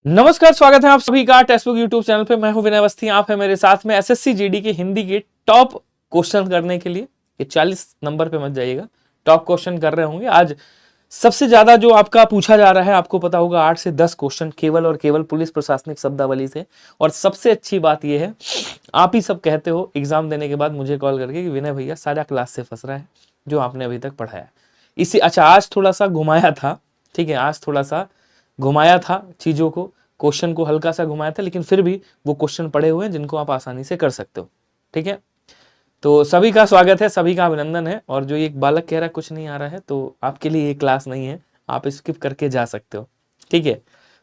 नमस्कार, स्वागत है आप सभी का टेक्स्टबुक यूट्यूब चैनल पे। मैं हूं विनय अवस्थी। आप है मेरे साथ में एसएससी जीडी के हिंदी के टॉप क्वेश्चन करने के लिए। ये 40 नंबर पे मत जाइएगा, टॉप क्वेश्चन कर रहे होंगे। आज सबसे ज्यादा जो आपका पूछा जा रहा है, आपको पता होगा 8 से 10 क्वेश्चन केवल और केवल पुलिस प्रशासनिक शब्दावली से। और सबसे अच्छी बात यह है, आप ही सब कहते हो एग्जाम देने के बाद मुझे कॉल करके कि विनय भैया सारा क्लास से फंस रहा है जो आपने अभी तक पढ़ाया। इसी अच्छा, आज थोड़ा सा घुमाया था, ठीक है, आज थोड़ा सा घुमाया था चीज़ों को, क्वेश्चन को हल्का सा घुमाया था, लेकिन फिर भी वो क्वेश्चन पड़े हुए हैं जिनको आप आसानी से कर सकते हो। ठीक है, तो सभी का स्वागत है, सभी का अभिनंदन है। और जो एक बालक कह रहा है कुछ नहीं आ रहा है, तो आपके लिए ये क्लास नहीं है, आप स्किप करके जा सकते हो। ठीक है,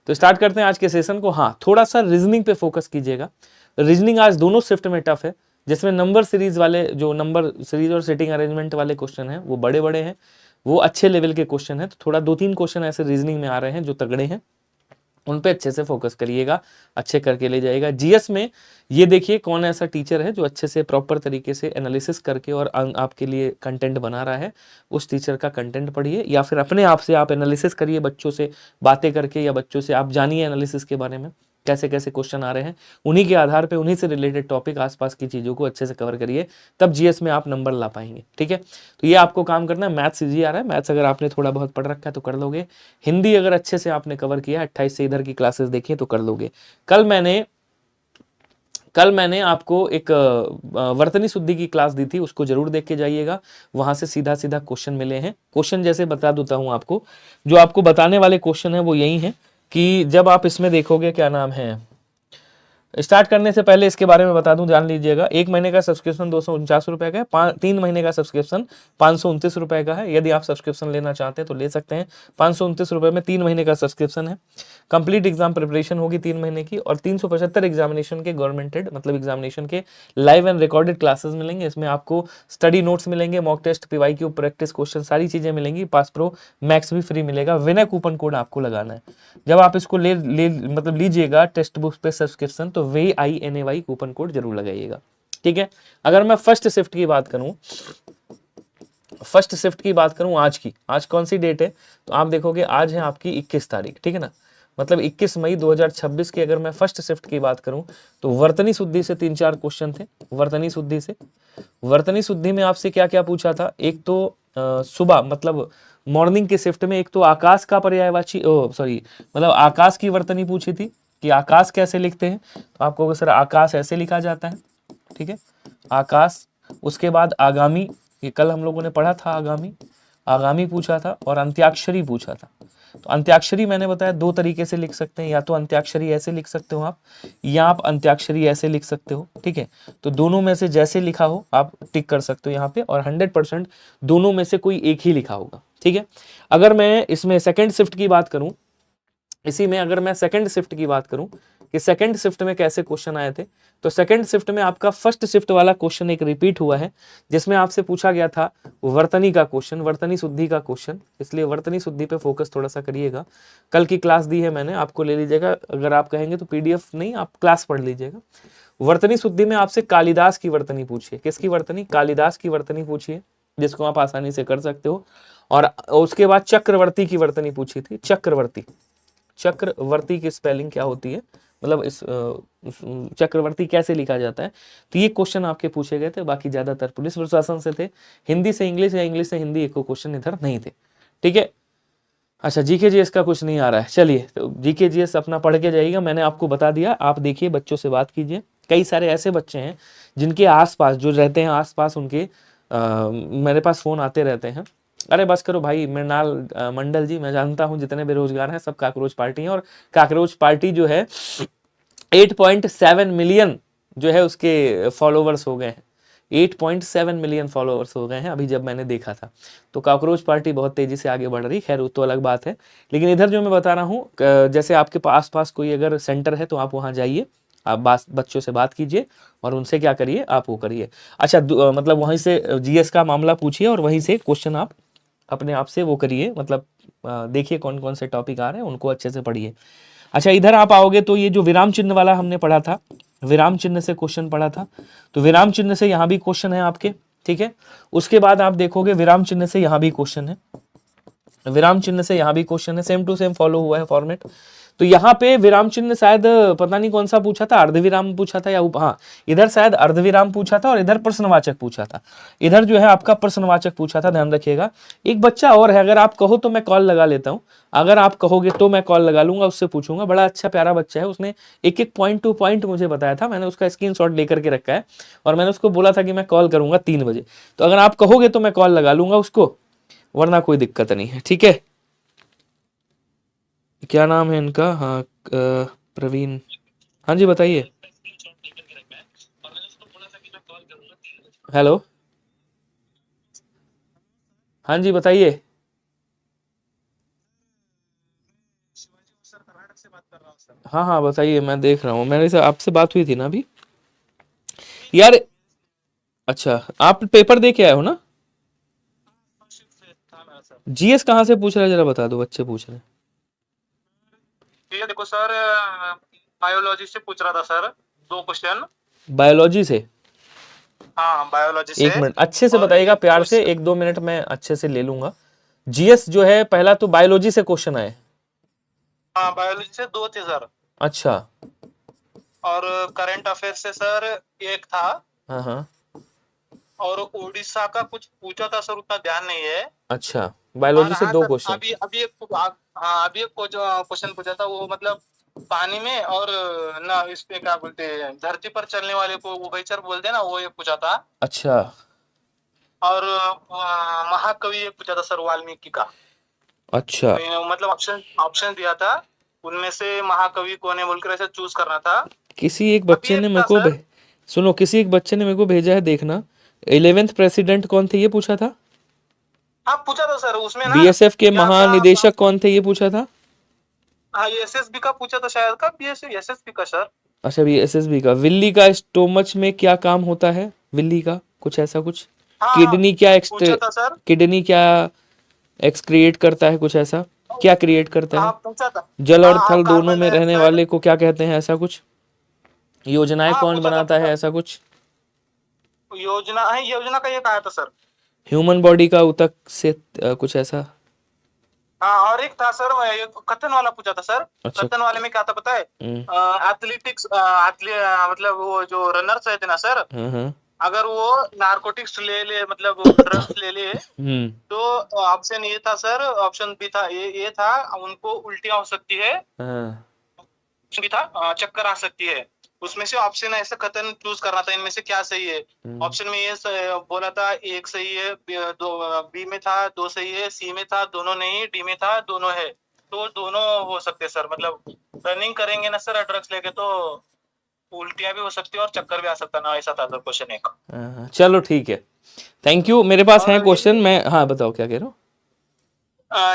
तो स्टार्ट करते हैं आज के सेशन को। हाँ, थोड़ा सा रीजनिंग पे फोकस कीजिएगा। रीजनिंग आज दोनों शिफ्ट में टफ है, जिसमें नंबर सीरीज वाले, जो नंबर सीरीज और सिटिंग अरेंजमेंट वाले क्वेश्चन हैं वो बड़े बड़े हैं, वो अच्छे लेवल के क्वेश्चन हैं। तो थोड़ा 2-3 क्वेश्चन ऐसे रीजनिंग में आ रहे हैं जो तगड़े हैं, उन पे अच्छे से फोकस करिएगा, अच्छे करके ले जाएगा। जीएस में ये देखिए कौन ऐसा टीचर है जो अच्छे से प्रॉपर तरीके से एनालिसिस करके और आपके लिए कंटेंट बना रहा है। उस टीचर का कंटेंट पढ़िए, या फिर अपने आप से आप एनालिसिस करिए, बच्चों से बातें करके, या बच्चों से आप जानिए एनालिसिस के बारे में, कैसे कैसे क्वेश्चन आ रहे हैं। उन्हीं के आधार पे, उन्हीं से रिलेटेड टॉपिक, आसपास की चीज़ों को अच्छे से कवर करिए, तब जीएस में आप नंबर ला पाएंगे। ठीक है, तो ये आपको काम करना है। मैथ्स ईजी आ रहा है, मैथ्स अगर आपने थोड़ा बहुत पढ़ रखा है तो कर लोगे। हिंदी अगर अच्छे से आपने कवर किया, 28 से इधर की क्लासेस देखिए तो कर लोगे। कल मैंने आपको एक वर्तनी शुद्धि की क्लास दी थी, उसको जरूर देख के जाइएगा। वहां से सीधा सीधा क्वेश्चन मिले हैं। क्वेश्चन जैसे बता देता हूं आपको, जो आपको बताने वाले क्वेश्चन है वो यही है कि जब आप इसमें देखोगे, क्या नाम है, स्टार्ट करने से पहले इसके बारे में बता दूं, जान लीजिएगा। 1 महीने का सब्सक्रिप्शन 249 रुपए का है, 3 महीने का सब्सक्रिप्शन 529 रुपए का है। यदि आप सब्सक्रिप्शन लेना चाहते हैं तो ले सकते हैं। 529 रुपए में 3 महीने का सब्सक्रिप्शन है। कंप्लीट एग्जाम प्रिपरेशन होगी 3 महीने की, और 375 एग्जामिनेशन के गवर्नमेंटेड, मतलब एग्जामिनेशन के लाइव एंड रिकॉर्डेड क्लासेस मिलेंगे। इसमें आपको स्टडी नोट्स मिलेंगे, mock test, PYQ, practice question, सारी चीजें मिलेंगी। पास प्रो मैक्स भी फ्री मिलेगा। विनय कूपन कोड आपको लगाना है। जब आप इसको मतलब लीजिएगा टेक्स्ट बुक पे सब्सक्रिप्शन, तो VINAY कूपन कोड जरूर लगाइएगा। ठीक है, अगर मैं फर्स्ट शिफ्ट की बात करूं, आज कौन सी डेट है, तो आप देखोगे आज है आपकी 21 तारीख। ठीक है ना, मतलब 21 मई 2026 की अगर मैं फर्स्ट शिफ्ट की बात करूं, तो वर्तनी शुद्धि से 3-4 क्वेश्चन थे। वर्तनी शुद्धि में आपसे क्या क्या पूछा था, एक तो सुबह, मतलब मॉर्निंग के शिफ्ट में, एक तो आकाश का पर्यायवाची, मतलब आकाश की वर्तनी पूछी थी कि आकाश कैसे लिखते हैं। तो आपको सर आकाश ऐसे लिखा जाता है। ठीक है, आकाश। उसके बाद आगामी, ये कल हम लोगों ने पढ़ा था, आगामी पूछा था, और अंत्याक्षरी पूछा था। तो अंत्याक्षरी मैंने बताया 2 तरीके से लिख सकते हैं, या तो अंत्याक्षरी ऐसे लिख सकते हो आप, या आप अंत्याक्षरी ऐसे लिख सकते हो। ठीक है, तो दोनों में से जैसे लिखा हो आप टिक कर सकते हो यहाँ पे, और 100% दोनों में से कोई एक ही लिखा होगा। ठीक है, अगर मैं इसमें सेकंड शिफ्ट की बात करूं, अगर मैं सेकंड शिफ्ट की बात करूं कि सेकंड शिफ्ट में कैसे क्वेश्चन आए थे, तो सेकंड शिफ्ट में आपका फर्स्ट शिफ्ट वाला क्वेश्चन एक रिपीट हुआ है, जिसमें आपसे पूछा गया था वर्तनी का क्वेश्चन, वर्तनी शुद्धि का क्वेश्चन। इसलिए वर्तनी शुद्धि पे फोकस थोड़ा सा करिएगा। कल की क्लास दी है मैंने आपको, ले लीजिएगा। अगर आप कहेंगे तो PDF नहीं, आप क्लास पढ़ लीजिएगा। वर्तनी शुद्धि में आपसे कालिदास की वर्तनी पूछिए। किसकी वर्तनी? कालिदास की वर्तनी पूछिए, जिसको आप आसानी से कर सकते हो। और उसके बाद चक्रवर्ती की वर्तनी पूछी थी। चक्रवर्ती की स्पेलिंग क्या होती है, मतलब इस चक्रवर्ती कैसे लिखा जाता है। तो ये क्वेश्चन आपके पूछे गए थे। बाकी ज्यादातर पुलिस प्रशासन से थे, हिंदी से इंग्लिश या इंग्लिश से हिंदी, एक क्वेश्चन इधर नहीं थे। ठीक है, अच्छा, जीके जीएस का कुछ नहीं आ रहा है। चलिए, तो जीके जीएस अपना पढ़ के जाइएगा, मैंने आपको बता दिया। आप देखिए, बच्चों से बात कीजिए। कई सारे ऐसे बच्चे हैं जिनके आसपास जो रहते हैं, आसपास उनके मेरे पास फोन आते रहते हैं, अरे बस करो भाई मृणाल मंडल जी, मैं जानता हूं जितने बेरोजगार हैं सब काकरोच पार्टी हैं, और काकरोच पार्टी जो है 8.7 मिलियन जो है उसके फॉलोवर्स हो गए हैं। 8.7 मिलियन फॉलोअर्स हो गए हैं अभी, जब मैंने देखा था। तो कॉकरोच पार्टी बहुत तेजी से आगे बढ़ रही। खैर वो तो अलग बात है, लेकिन इधर जो मैं बता रहा हूँ, जैसे आपके पास कोई अगर सेंटर है तो आप वहाँ जाइए, आप बच्चों से बात कीजिए और उनसे क्या करिए, आप वो करिए। अच्छा, मतलब वहीं से जीएस का मामला पूछिए और वहीं से क्वेश्चन आप अपने आप से वो करिए, मतलब देखिए कौन कौन से टॉपिक आ रहे हैं, उनको अच्छे से पढ़िए। अच्छा, इधर आप आओगे तो ये जो विराम चिन्ह वाला हमने पढ़ा था, विराम चिन्ह से क्वेश्चन पढ़ा था, तो विराम चिन्ह से यहाँ भी क्वेश्चन है आपके। ठीक है, उसके बाद आप देखोगे विराम चिन्ह से यहाँ भी क्वेश्चन है, विराम चिन्ह से यहाँ भी क्वेश्चन है। सेम टू सेम फॉलो हुआ है फॉर्मेट। तो यहाँ पे विराम चिन्ह शायद पता नहीं कौन सा पूछा था, अर्धविराम पूछा था या हाँ, इधर शायद अर्धविराम पूछा था और इधर प्रश्नवाचक पूछा था। इधर जो है आपका प्रश्नवाचक पूछा था, ध्यान रखिएगा। एक बच्चा और है, अगर आप कहो तो मैं कॉल लगा लेता हूँ, अगर आप कहोगे तो मैं कॉल लगा लूंगा, उससे पूछूंगा। बड़ा अच्छा प्यारा बच्चा है, उसने एक एक पॉइंट टू पॉइंट मुझे बताया था, मैंने उसका स्क्रीनशॉट लेकर के रखा है और मैंने उसको बोला था कि मैं कॉल करूंगा 3 बजे। तो अगर आप कहोगे तो मैं कॉल लगा लूंगा उसको, वरना कोई दिक्कत नहीं है, ठीक है। क्या नाम है इनका? हाँ प्रवीण। हाँ जी बताइए। हेलो, हाँ जी बताइए। हाँ हाँ बताइए, मैं देख रहा हूँ, मेरे से आपसे बात हुई थी ना अभी यार। अच्छा, आप पेपर दे के आए हो ना? जीएस कहाँ से पूछ रहा है, जरा बता दो, बच्चे पूछ रहे हैं। ये देखो सर, बायोलॉजी से पूछ रहा था सर, 2 क्वेश्चन। बायोलॉजी से? हाँ, बायोलॉजी से। एक मिनट अच्छे से और बताइएगा, एक प्यार से, क्वेश्चन, 1-2 मिनट में अच्छे से ले लूंगा। जीएस जो है पहला तो बायोलॉजी से क्वेश्चन आए। हाँ बायोलॉजी से 2 थे सर। अच्छा। और करंट अफेयर से सर एक था। हाँ हाँ। और उड़ीसा का कुछ पूछा था सर, उतना ध्यान नहीं है। अच्छा, और बायोलॉजी से हाँ 2 सर, क्वेश्चन। अभी अभी एक हाँ अभी एक क्वेश्चन पूछा था, वो मतलब पानी में और ना इस पे क्या बोलते हैं, धरती पर चलने वाले को उभयचर बोलते हैं ना, वो एक पूछा था। अच्छा और महाकवि एक पूछा था सर, वाल्मीकि का। अच्छा। मतलब ऑप्शन ऑप्शन दिया था, उनमें से महाकवि कौन है बोलकर ऐसे चूज करना था। किसी एक अभी बच्चे एक ने मेरे था को सर। सुनो, किसी एक बच्चे ने मेरे को भेजा है, देखना। 11th प्रेसिडेंट कौन थे, ये पूछा था। हाँ पूछा था सर, उसमें ना बीएसएफ के क्या था आपका। महानिदेशक कौन थे, ये पूछा था। हाँ एसएसबी का पूछा था शायद, का बीएसएफ एसएसबी का सर। अच्छा, बीएसएसबी का। विल्ली का स्टोमच में क्या काम होता है, विल्ली का कुछ ऐसा कुछ। हाँ हाँ किडनी क्या पूछा था सर। किडनी क्या एक्सक्रिएट करता है, कुछ ऐसा। क्या क्रिएट करता हाँ है? पूछा था। जल हाँ और हाँ थल दोनों कार्बन में रहने डाइऑक्साइड। वाले को क्या कहते हैं, ऐसा कुछ। योजनाएं हाँ कौन पूछा था बनाता है, ऐसा कुछ। योजना है, योजना का एक आया था सर। ह्यूमन बॉडी का ऊतक से कुछ ऐसा। हाँ और एक था सर, एक कथन वाला पूछा था सर। अच्छा। कथन वाले में क्या था पता है? हम्म। एथलेटिक्स मतलब वो जो रनर्स रहते ना सर, हाँ। अगर वो नारकोटिक्स ले ले, मतलब ड्रग्स ले ले, हम्म। तो ऑप्शन ये था सर, ऑप्शन बी था, ये था, उनको उल्टियां हो सकती है। हाँ। ऑप्शन बी था चक्कर आ सकती है। उसमें से ऑप्शन ऐसा कथन चूज करना था, इनमें से क्या सही है। ऑप्शन में ये बोला था, एक सही है, दो बी में था, 2 सही है, सी में था दोनों नहीं, डी में था दोनों है। तो दोनों हो सकते सर, मतलब रनिंग करेंगे ना सर ड्रग्स लेके, तो उल्टियां भी हो सकती है और चक्कर भी आ सकता ना, ऐसा था सर क्वेश्चन एक। चलो ठीक है, थैंक यू। मेरे पास है और क्वेश्चन, मैं, हाँ बताओ क्या कह रहे हो।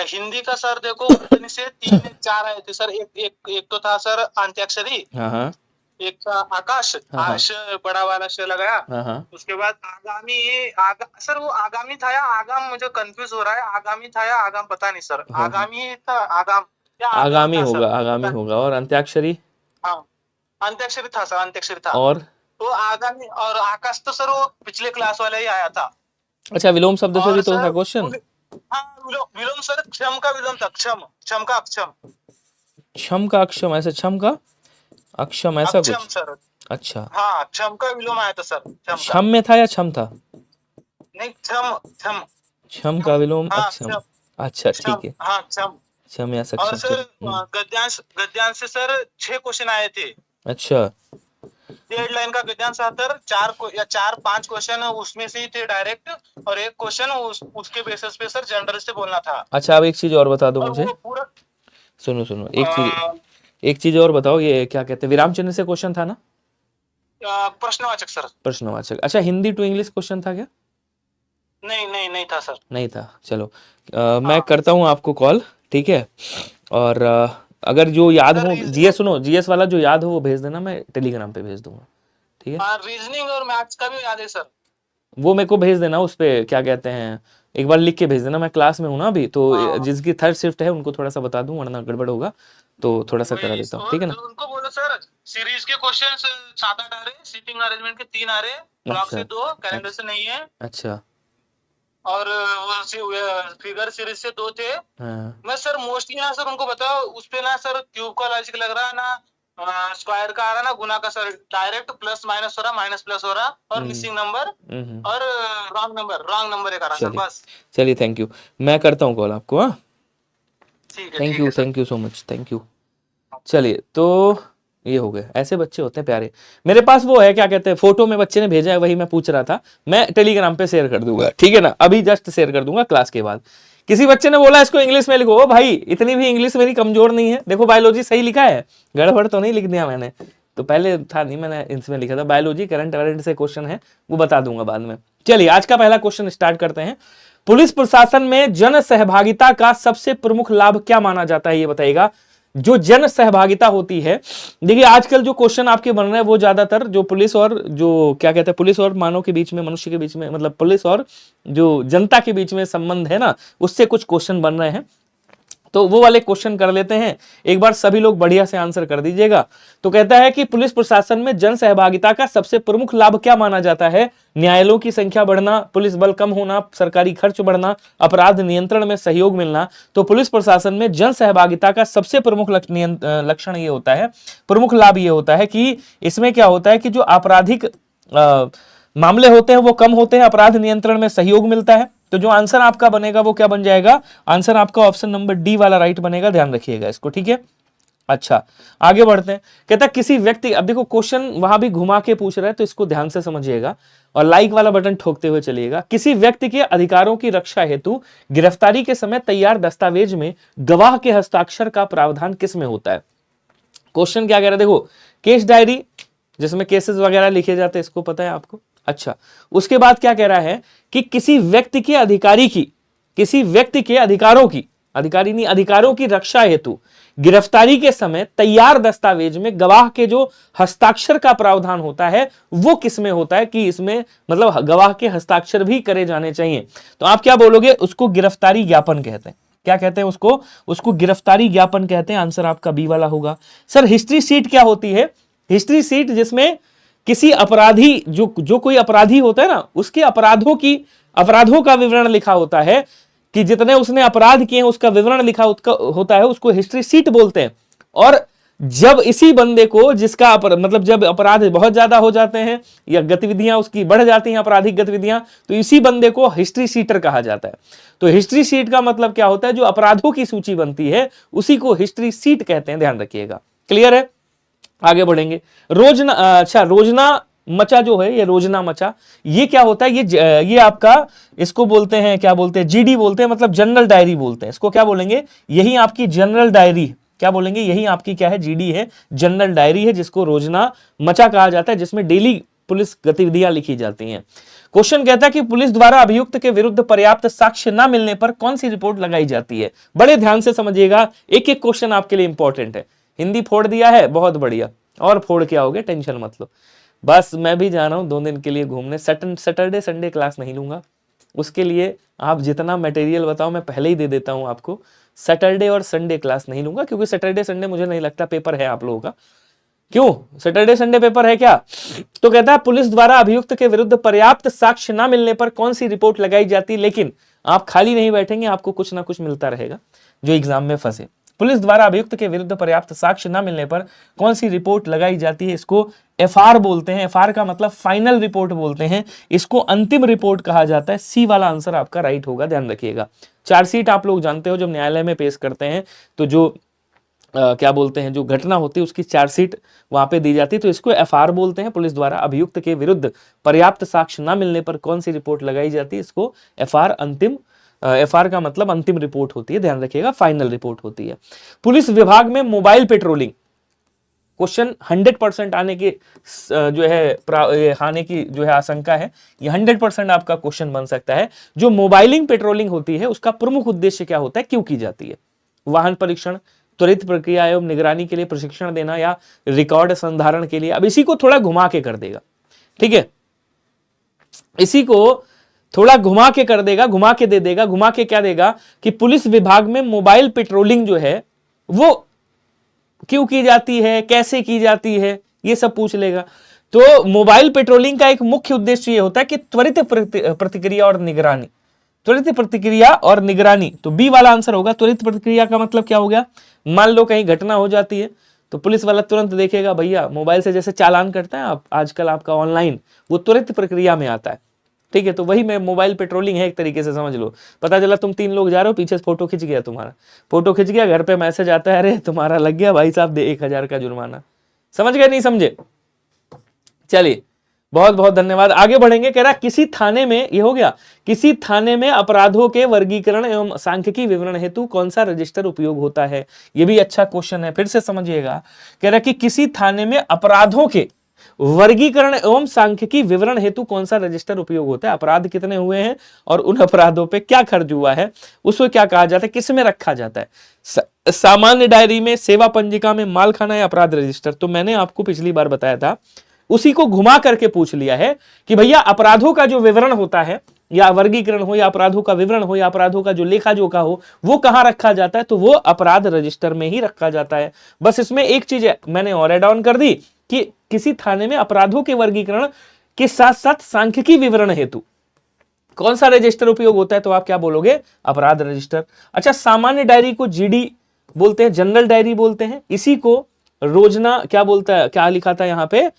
हिंदी का सर देखो, उतने से 3-4 आए थे सर। एक तो था सर अंत्याक्षरी। हाँ हाँ। एक था आकाश, हाँ श बड़ा वाला श लगाया। हाँ। हाँ। उसके बाद आगामी, ये सर वो आगामी था या आगाम, मुझे कंफ्यूज हो रहा है, आगामी था या आगाम पता नहीं सर। हाँ। आगामी था, आगाम या आगाम आगामी था होगा, सर, आगामी पता नहीं। होगा। और अंत्याक्षरी? हाँ अंत्याक्षरी था सर, अंत्याक्षरी था। और तो आगामी और आकाश तो सर वो पिछले क्लास वाले ही आया था। अच्छा, विलोम शब्द से और भी तो था सर क्वेश्चन। हाँ विलोम सर, क्षम का विलोम था, क्षम, क्षम का अक्षम। क्षम का अक्षम, ऐसा क्षम का अक्षम, ऐसा अक्षम कुछ। सर। अच्छा, हाँ क्षम का विलोम आया था सर, क्षम का। क्षम में था या क्षम था? नहीं क्षम, क्षम, क्षम का क्षम। विलोम हाँ अक्षम। क्षम, अच्छा क्षम, ठीक है। हाँ क्षम। क्षम या और सक्षम, सर चलो। गद्यांश, गद्यांश से सर 6 क्वेश्चन आए थे। अच्छा। 1.5 लाइन का गद्यांश आता है, 4-5 क्वेश्चन उसमें से ही थे डायरेक्ट, और एक क्वेश्चन उसके बेसिस पे सर जनरल से बोलना था। अच्छा, अब एक चीज और बता दो और मुझे। वो पूरा सुनो सुनो, अ, एक चीज और बताओ, ये क्या कहते हैं, विराम चिन्ह से क्वेश्चन था ना? प्रश्नवाचक सर। प्रश्नवाचक। अच्छा, हिंदी टू इंग्लिश क्वेश्चन था क्या? नहीं नहीं नहीं था सर। नहीं था, चलो। मैं हाँ करता हूँ आपको कॉल, ठीक है। और अगर जो याद सर हो, रीजनिंग, जीएस सुनो, जीएस वाला जो याद हो वो भेज देना, मैं टेलीग्राम पे भेज दूंगा, ठीक है। हाँ रीजनिंग और मैथ्स का भी याद है सर। वो मेरे को भेज देना, उस पे क्या कहते हैं, एक बार लिख के भेज देना। मैं क्लास में हूँ ना अभी, तो हाँ जिसकी थर्ड शिफ्ट है उनको थोड़ा सा बता दूं, वरना गड़बड़ होगा, तो थोड़ा सा करा वही, देता हूँ, और ठीक है ना। उनको बोलो सर, सीरीज के क्वेश्चन 7-8 आ रहे, सीटिंग अरेंजमेंट के 3 आ रहे, ब्लॉक अच्छा से 2, कैलेंडर अच्छा। से नहीं है। अच्छा और फिगर सीरीज से 2 थे। हाँ। मैं सर मोस्टली ना सर उनको बताओ, उस पे ना सर क्यूब का लॉजिक लग रहा है ना, स्क्वायर का आ रहा ना, गुना का सर डायरेक्ट प्लस माइनस हो रहा, माइनस प्लस हो रहा, और मिसिंग नंबर और रॉन्ग नंबर एक आ रहा सर, चलिए बस। चलिए, थैंक यू। मैं करता हूँ कॉल आपको। हाँ, ठीक है sir. Thank you so much, thank you. चलिए, तो ये हो गए। ऐसे बच्चे होते हैं प्यारे। मेरे पास वो है, क्या कहते हैं, फोटो में बच्चे ने भेजा है, वही मैं पूछ रहा था। मैं टेलीग्राम पे शेयर कर दूंगा, ठीक है ना, अभी जस्ट शेयर कर दूंगा क्लास के बाद। किसी बच्चे ने बोला इसको इंग्लिश में लिखो। ओ भाई, इतनी भी इंग्लिश मेरी कमजोर नहीं है। देखो बायोलॉजी सही लिखा है, गड़बड़ तो नहीं लिख दिया मैंने। तो पहले था नहीं, मैंने इसमें लिखा था बायोलॉजी, करंट अवेयरनेस से क्वेश्चन है, वो बता दूंगा बाद में। चलिए, आज का पहला क्वेश्चन स्टार्ट करते हैं। पुलिस प्रशासन में जन सहभागिता का सबसे प्रमुख लाभ क्या माना जाता है, ये बताइएगा। जो जन सहभागिता होती है, देखिए आजकल जो क्वेश्चन आपके बन रहे हैं वो ज्यादातर जो पुलिस और जो क्या कहते हैं, पुलिस और मानव के बीच में, मनुष्य के बीच में, मतलब पुलिस और जो जनता के बीच में संबंध है ना, उससे कुछ क्वेश्चन बन रहे हैं। तो वो वाले क्वेश्चन कर लेते हैं एक बार, सभी लोग बढ़िया से आंसर कर दीजिएगा। तो कहता है कि पुलिस प्रशासन में जन सहभागिता का सबसे प्रमुख लाभ क्या माना जाता है। न्यायालयों की संख्या बढ़ना, पुलिस बल कम होना, सरकारी खर्च बढ़ना, अपराध नियंत्रण में सहयोग मिलना। तो पुलिस प्रशासन में जन सहभागिता का सबसे प्रमुख लक्षण ये होता है, प्रमुख लाभ ये होता है कि इसमें क्या होता है कि जो आपराधिक मामले होते हैं वो कम होते हैं, अपराध नियंत्रण में सहयोग मिलता है। तो जो आंसर आपका बनेगा वो क्या बन जाएगा, आंसर आपका ऑप्शन नंबर डी वाला राइट बनेगा, ध्यान रखिएगा इसको, ठीक है। अच्छा, आगे बढ़ते हैं। कहता किसी व्यक्ति, अब देखो क्वेश्चन वहां भी घुमा के पूछ रहा है, तो इसको ध्यान से समझिएगा और लाइक वाला बटन ठोकते हुए चलिएगा। किसी व्यक्ति के अधिकारों की रक्षा हेतु गिरफ्तारी के समय तैयार दस्तावेज में गवाह के हस्ताक्षर का प्रावधान किस में होता है। क्वेश्चन क्या कह रहा है, देखो केस डायरी जिसमें केसेस वगैरह लिखे जाते हैं, इसको पता है आपको। अच्छा, उसके बाद क्या कह रहा है कि किसी व्यक्ति के अधिकारी की, किसी व्यक्ति के अधिकारों की, अधिकारी नहीं, अधिकारों की रक्षा हेतु गिरफ्तारी के समय तैयार दस्तावेज में गवाह के जो हस्ताक्षर का प्रावधान होता है वो किसमें होता है, कि इसमें मतलब गवाह के हस्ताक्षर भी करे जाने चाहिए। तो आप क्या बोलोगे, उसको गिरफ्तारी ज्ञापन कहते हैं। क्या कहते हैं उसको, उसको गिरफ्तारी ज्ञापन कहते हैं। आंसर आपका बी वाला होगा। सर हिस्ट्री शीट क्या होती है, हिस्ट्री शीट जिसमें किसी अपराधी, जो कोई अपराधी होता है ना, उसके अपराधों का विवरण लिखा होता है, कि जितने उसने अपराध किए हैं उसका विवरण लिखा होता है, उसको हिस्ट्री शीट बोलते हैं। और जब इसी बंदे को, जिसका मतलब जब अपराध बहुत ज्यादा हो जाते हैं या गतिविधियां उसकी बढ़ जाती हैं, आपराधिक गतिविधियां, तो इसी बंदे को हिस्ट्री शीटर कहा जाता है। तो हिस्ट्री शीट का मतलब क्या होता है, जो अपराधों की सूची बनती है उसी को हिस्ट्री शीट कहते हैं, ध्यान रखिएगा। क्लियर है, आगे बढ़ेंगे। रोजना, अच्छा रोजना मचा जो है, ये रोजना मचा, ये क्या होता है, ये आपका, इसको बोलते हैं, क्या बोलते हैं, जीडी बोलते हैं, मतलब जनरल डायरी बोलते हैं इसको। क्या बोलेंगे, यही आपकी जनरल डायरी, क्या बोलेंगे, यही आपकी क्या है, जीडी है, जनरल डायरी है, जिसको रोजना मचा कहा जाता है, जिसमें डेली पुलिस गतिविधियां लिखी जाती हैं। क्वेश्चन कहता है कि पुलिस द्वारा अभियुक्त के विरुद्ध पर्याप्त साक्ष्य न मिलने पर कौन सी रिपोर्ट लगाई जाती है। बड़े ध्यान से समझिएगा, एक एक क्वेश्चन आपके लिए इंपॉर्टेंट है। हिंदी फोड़ दिया है, बहुत बढ़िया, और फोड़ के आओगे, टेंशन मत लो। बस मैं भी जा रहा हूं 2 दिन के लिए घूमने, सैटरडे संडे क्लास नहीं लूंगा। उसके लिए आप जितना मटेरियल बताओ मैं पहले ही दे देता हूं आपको। सैटरडे और संडे क्लास नहीं लूंगा, क्योंकि सैटरडे संडे मुझे नहीं लगता पेपर है आप लोगों का। क्यों, सैटरडे संडे पेपर है क्या। तो कहता है पुलिस द्वारा अभियुक्त के विरुद्ध पर्याप्त साक्ष्य न मिलने पर कौन सी रिपोर्ट लगाई जाती। लेकिन आप खाली नहीं बैठेंगे, आपको कुछ ना कुछ मिलता रहेगा जो एग्जाम में फंसे। पुलिस द्वारा अभियुक्त के विरुद्ध पर्याप्त साक्ष्य न मिलने पर कौन सी रिपोर्ट लगाई जाती है, इसको एफआर बोलते हैं। एफआर का मतलब फाइनल रिपोर्ट बोलते हैं, इसको अंतिम रिपोर्ट कहा जाता है। सी वाला आंसर आपका राइट होगा, ध्यान रखिएगा। चार्जशीट आप लोग जानते हो, जब न्यायालय में पेश करते हैं तो जो क्या बोलते हैं, जो घटना होती है उसकी चार्जशीट वहां पे दी जाती है, तो इसको एफआर बोलते हैं। पुलिस द्वारा अभियुक्त के विरुद्ध पर्याप्त साक्ष्य न मिलने पर कौन सी रिपोर्ट लगाई जाती है, इसको एफआर, अंतिम, एफआर का मतलब अंतिम रिपोर्ट होती है, ध्यान रखिएगा, फाइनल रिपोर्ट होती है। पुलिस विभाग में मोबाइल पेट्रोलिंग, क्वेश्चन 100% आने की जो है आने की जो है आशंका है, ये 100% आपका क्वेश्चन बन सकता है। जो मोबाइलिंग पेट्रोलिंग होती है उसका प्रमुख उद्देश्य क्या होता है, क्यों की जाती है। वाहन परीक्षण, त्वरित प्रक्रिया एवं निगरानी के लिए प्रशिक्षण देना, या रिकॉर्ड संधारण के लिए। अब इसी को थोड़ा घुमा के कर देगा, ठीक है, इसी को थोड़ा घुमा के कर देगा, घुमा के दे देगा। घुमा के क्या देगा कि पुलिस विभाग में मोबाइल पेट्रोलिंग जो है वो क्यों की जाती है, कैसे की जाती है, ये सब पूछ लेगा। तो मोबाइल पेट्रोलिंग का एक मुख्य उद्देश्य ये होता है कि त्वरित प्रतिक्रिया और निगरानी, त्वरित प्रतिक्रिया और निगरानी, तो बी वाला आंसर होगा। त्वरित प्रतिक्रिया का मतलब क्या हो गया, मान लो कहीं घटना हो जाती है तो पुलिस वाला तुरंत देखेगा, भैया मोबाइल से जैसे चालान करता है आप आजकल आपका ऑनलाइन, वो त्वरित प्रक्रिया में आता है, ठीक है। तो वही में मोबाइल पेट्रोलिंग है एक तरीके से, समझ लो। पता चला तुम 3 लोग जा रहे हो, पीछे से फोटो खिंच गया, तुम्हारा फोटो खिंच गया, घर पे मैसेज आता है, अरे तुम्हारा लग गया भाई साहब, दे 1000 का जुर्माना। समझ गए नहीं समझे? चलिए बहुत बहुत धन्यवाद। आगे बढ़ेंगे। कह रहा किसी थाने में, ये हो गया, किसी थाने में अपराधों के वर्गीकरण एवं सांख्यिकी विवरण हेतु कौन सा रजिस्टर उपयोग होता है। ये भी अच्छा क्वेश्चन है, फिर से समझिएगा। कह रहा कि किसी थाने में अपराधों के वर्गीकरण एवं सांख्यिकी विवरण हेतु कौन सा रजिस्टर उपयोग होता है। अपराध कितने हुए हैं और उन अपराधों पे क्या खर्च हुआ है, उसको क्या कहा जाता है, किस में रखा जाता है। सामान्य डायरी में, सेवा पंजिका में, मालखाना या अपराध रजिस्टर। तो मैंने आपको पिछली बार बताया था, उसी को घुमा करके पूछ लिया है कि भैया अपराधों का जो विवरण होता है, या वर्गीकरण हो, या अपराधों का विवरण हो, या अपराधों का जो लेखा जोखा हो, वो कहां रखा जाता है, तो वो अपराध रजिस्टर में ही रखा जाता है। बस इसमें एक चीज मैंने और ऐड ऑन कर दी कि किसी थाने में अपराधों के वर्गीकरण के साथ साथ सांख्यिकी विवरण हेतु कौन सा रजिस्टर उपयोग होता है, तो आप क्या बोलोगे, अपराध रजिस्टर। अच्छा, सामान्य डायरी को जीडी बोलते हैं, जनरल डायरी बोलते हैं, इसी को रोजना क्या बोलता है, क्या लिखा था यहां पे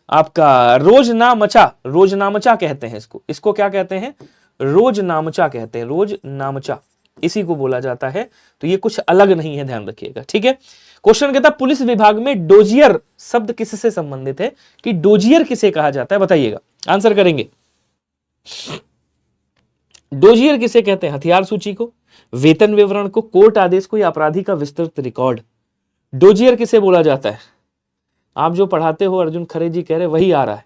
आपका, रोजनामचा, रोजनामचा कहते हैं इसको। इसको क्या कहते हैं, रोजनामचा कहते हैं, रोजनामचा, इसी को बोला जाता है। तो ये कुछ अलग नहीं है, ध्यान रखिएगा, ठीक है। क्वेश्चन कहता पुलिस विभाग में डोजियर शब्द किससे संबंधित है, कि डोजियर किसे कहा जाता है, बताइएगा, आंसर करेंगे। डोजियर किसे कहते हैं, हथियार सूची को, वेतन विवरण को, कोर्ट आदेश को, या अपराधी का विस्तृत रिकॉर्ड। डोजियर किसे बोला जाता है, आप जो पढ़ाते हो अर्जुन खरे जी कह रहे वही आ रहा है।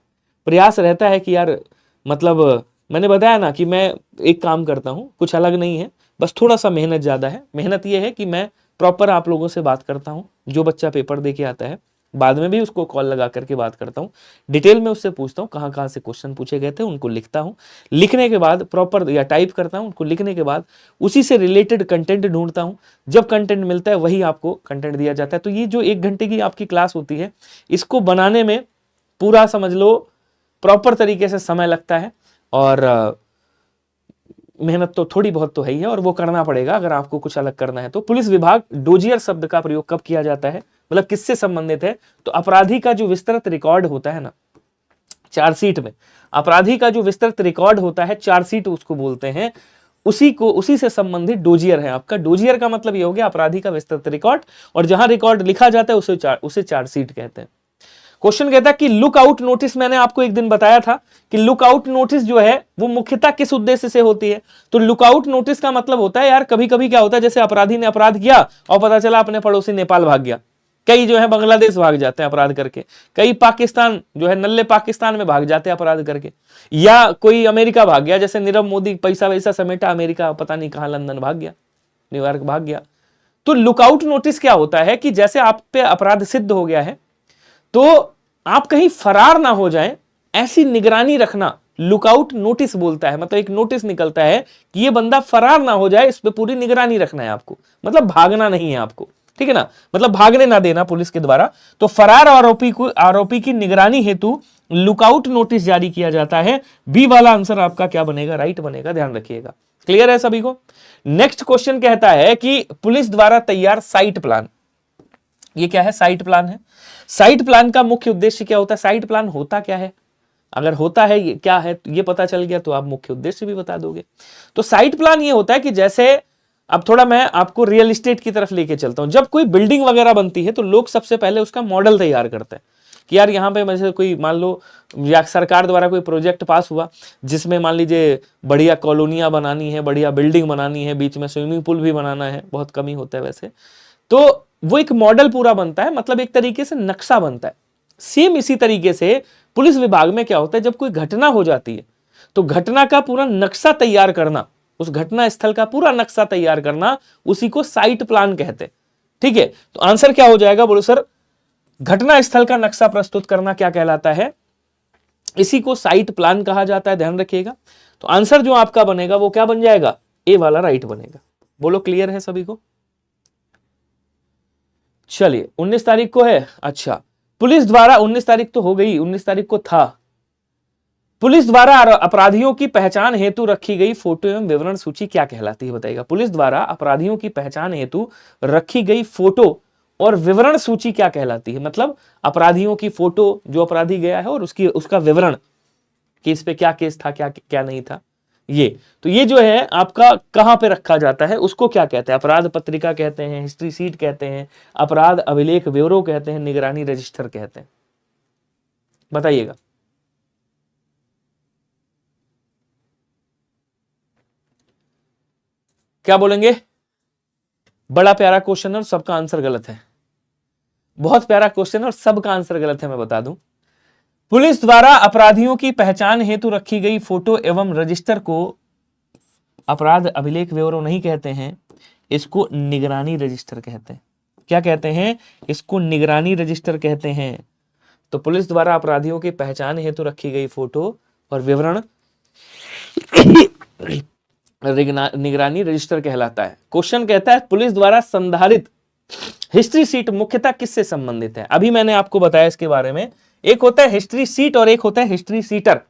प्रयास रहता है कि यार, मतलब मैंने बताया ना कि मैं एक काम करता हूं, कुछ अलग नहीं है, बस थोड़ा सा मेहनत ज्यादा है। मेहनत यह है कि मैं प्रॉपर आप लोगों से बात करता हूं, जो बच्चा पेपर दे के आता है बाद में भी उसको कॉल लगा करके बात करता हूं, डिटेल में उससे पूछता हूं कहां कहां से क्वेश्चन पूछे गए थे, उनको लिखता हूं, लिखने के बाद प्रॉपर या टाइप करता हूं, उनको लिखने के बाद उसी से रिलेटेड कंटेंट ढूंढता हूं। जब कंटेंट मिलता है वही आपको कंटेंट दिया जाता है। तो ये जो 1 घंटे की आपकी क्लास होती है, इसको बनाने में पूरा समझ लो प्रॉपर तरीके से समय लगता है, और मेहनत तो थोड़ी बहुत तो है ही है, और वो करना पड़ेगा अगर आपको कुछ अलग करना है तो। पुलिस विभाग, डोजियर शब्द का प्रयोग कब किया जाता है, मतलब किससे संबंधित है, तो अपराधी का जो विस्तृत रिकॉर्ड होता है ना चार्जशीट में, अपराधी का जो विस्तृत रिकॉर्ड होता है चार्जशीट उसको बोलते हैं, उसी से संबंधित डोजियर है आपका। डोजियर का मतलब ये हो गया अपराधी का विस्तृत रिकॉर्ड, और जहां रिकॉर्ड लिखा जाता है उसे चार्जशीट कहते हैं। क्वेश्चन कहता है कि लुक आउट नोटिस, मैंने आपको एक दिन बताया था कि लुक आउट नोटिस जो है वो मुख्यतः किस उद्देश्य से होती है। तो लुक आउट नोटिस का मतलब होता है, यार कभी कभी क्या होता है, जैसे अपराधी ने अपराध किया और पता चला अपने पड़ोसी नेपाल भाग गया, कई जो है बांग्लादेश भाग जाते हैं अपराध करके, कई पाकिस्तान जो है नल्ले पाकिस्तान में भाग जाते हैं अपराध करके, या कोई अमेरिका भाग गया, जैसे नीरव मोदी पैसा वैसा समेटा अमेरिका, पता नहीं कहां, लंदन भाग गया, न्यूयॉर्क भाग गया। तो लुकआउट नोटिस क्या होता है कि जैसे आप पे अपराध सिद्ध हो गया है तो आप कहीं फरार ना हो जाएं, ऐसी निगरानी रखना लुकआउट नोटिस बोलता है। मतलब एक नोटिस निकलता है कि ये बंदा फरार ना हो जाए, इस पे पूरी निगरानी रखना है आपको, मतलब भागना नहीं है आपको, ठीक है ना, मतलब भागने ना देना पुलिस के द्वारा। तो फरार आरोपी की निगरानी हेतु लुकआउट नोटिस जारी किया जाता है। बी वाला आंसर आपका क्या बनेगा, राइट बनेगा, ध्यान रखिएगा। क्लियर है सभी को। नेक्स्ट क्वेश्चन कहता है कि पुलिस द्वारा तैयार साइट प्लान, ये क्या है, साइट प्लान है। साइट प्लान का मुख्य उद्देश्य क्या होता है, साइट प्लान होता क्या है, अगर होता है ये क्या है, ये पता चल गया तो आप मुख्य उद्देश्य भी बता दोगे। तो साइट प्लान ये होता है कि जैसे, अब थोड़ा मैं आपको रियल एस्टेट की तरफ लेके चलता हूं। जब कोई बिल्डिंग वगैरह बनती है तो लोग सबसे पहले उसका मॉडल तैयार करते हैं कि यार यहाँ पे जैसे कोई मान लो, या सरकार द्वारा कोई प्रोजेक्ट पास हुआ जिसमें मान लीजिए बढ़िया कॉलोनियां बनानी है, बढ़िया बिल्डिंग बनानी है, बीच में स्विमिंग पूल भी बनाना है, बहुत कम ही होता है वैसे, तो वो एक मॉडल पूरा बनता है, मतलब एक तरीके से नक्शा बनता है। सेम इसी तरीके से पुलिस विभाग में क्या होता है, जब कोई घटना हो जाती है तो घटना का पूरा नक्शा तैयार करना, उस घटना स्थल का पूरा नक्शा तैयार करना, उसी को साइट प्लान कहते हैं। ठीक है, तो आंसर क्या हो जाएगा, बोलो सर, घटना स्थल का नक्शा प्रस्तुत करना क्या कहलाता है, इसी को साइट प्लान कहा जाता है, ध्यान रखिएगा। तो आंसर जो आपका बनेगा वो क्या बन जाएगा, ए वाला राइट बनेगा। बोलो क्लियर है सभी को। चलिए 19 तारीख को है, अच्छा पुलिस द्वारा, 19 तारीख तो हो गई, 19 तारीख को था, पुलिस द्वारा अपराधियों की पहचान हेतु रखी गई फोटो एवं विवरण सूची क्या कहलाती है बताइएगा। पुलिस द्वारा अपराधियों की पहचान हेतु रखी गई फोटो और विवरण सूची क्या कहलाती है, मतलब अपराधियों की फोटो, जो अपराधी गया है, और उसका विवरण कि इस पे क्या केस था, क्या क्या नहीं था। ये जो है आपका कहां पे रखा जाता है, उसको क्या कहते हैं? अपराध पत्रिका कहते हैं, हिस्ट्री सीट कहते हैं, अपराध अभिलेख ब्यूरो कहते हैं, निगरानी रजिस्टर कहते हैं। बताइएगा। क्या बोलेंगे? बड़ा प्यारा क्वेश्चन है और सबका आंसर गलत है। बहुत प्यारा क्वेश्चन है और सबका आंसर गलत है, मैं बता दूं। पुलिस द्वारा अपराधियों की पहचान हेतु रखी गई फोटो एवं रजिस्टर को अपराध अभिलेख ब्यूरो नहीं कहते हैं, इसको निगरानी रजिस्टर कहते हैं। क्या कहते हैं? इसको निगरानी रजिस्टर कहते हैं। तो पुलिस द्वारा अपराधियों की पहचान हेतु रखी गई फोटो और विवरण निगरानी रजिस्टर कहलाता है। क्वेश्चन कहता है पुलिस द्वारा संधारित हिस्ट्री सीट मुख्यतः किससे संबंधित है? अभी मैंने आपको बताया इसके बारे में। एक होता है हिस्ट्री सीट और एक होता है हिस्ट्री सीटर।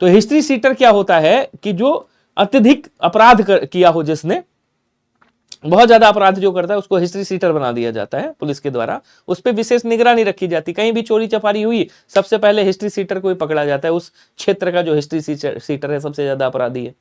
तो हिस्ट्री सीटर क्या होता है कि जो अत्यधिक अपराध किया हो, जिसने बहुत ज्यादा अपराध जो करता है उसको हिस्ट्री सीटर बना दिया जाता है पुलिस के द्वारा, उस पर विशेष निगरानी रखी जाती। कहीं भी चोरी चपारी हुई, सबसे पहले हिस्ट्री सीटर को ही पकड़ा जाता है, उस क्षेत्र का जो हिस्ट्री सीटर है सबसे ज्यादा अपराधी है।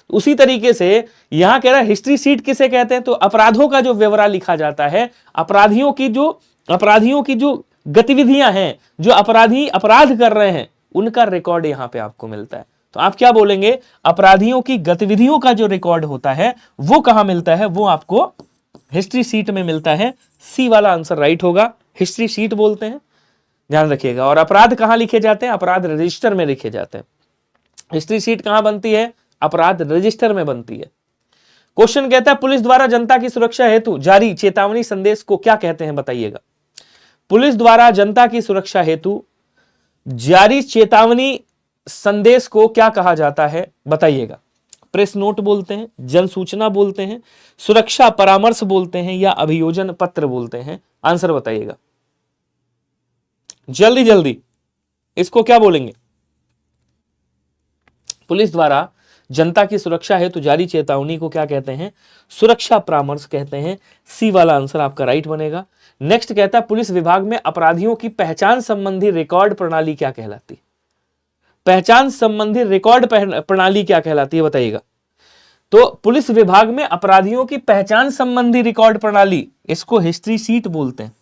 उसी तरीके से यहां कह रहा है हिस्ट्री सीट किसे कहते हैं? तो अपराधों का जो ब्यौरा लिखा जाता है, अपराधियों की जो गतिविधियां हैं, जो अपराधी अपराध कर रहे हैं, उनका रिकॉर्ड यहां पे आपको मिलता है। तो आप क्या बोलेंगे? अपराधियों की गतिविधियों का जो रिकॉर्ड होता है वो कहां मिलता है? वो आपको हिस्ट्री सीट में मिलता है। सी वाला आंसर राइट होगा, हिस्ट्री सीट बोलते हैं, ध्यान रखिएगा। और अपराध कहां लिखे जाते हैं? अपराध रजिस्टर में लिखे जाते हैं। हिस्ट्री सीट कहां बनती है? अपराध रजिस्टर में बनती है। क्वेश्चन कहता है पुलिस द्वारा जनता की सुरक्षा हेतु जारी चेतावनी संदेश को क्या कहते हैं? बताइएगा। पुलिस द्वारा जनता की सुरक्षा हेतु जारी चेतावनी संदेश को क्या कहा जाता है? बताइएगा। प्रेस नोट बोलते हैं, जन सूचना बोलते हैं, सुरक्षा परामर्श बोलते हैं, या अभियोजन पत्र बोलते हैं? आंसर बताइएगा जल्दी जल्दी। इसको क्या बोलेंगे? पुलिस द्वारा जनता की सुरक्षा हेतु जारी चेतावनी को क्या कहते हैं? सुरक्षा परामर्श कहते हैं। सी वाला आंसर आपका राइट बनेगा। नेक्स्ट कहता है पुलिस विभाग में अपराधियों की पहचान संबंधी रिकॉर्ड प्रणाली क्या कहलाती है? पहचान संबंधी रिकॉर्ड प्रणाली क्या कहलाती है? बताइएगा। तो पुलिस विभाग में अपराधियों की पहचान संबंधी रिकॉर्ड प्रणाली, इसको हिस्ट्री सीट बोलते हैं।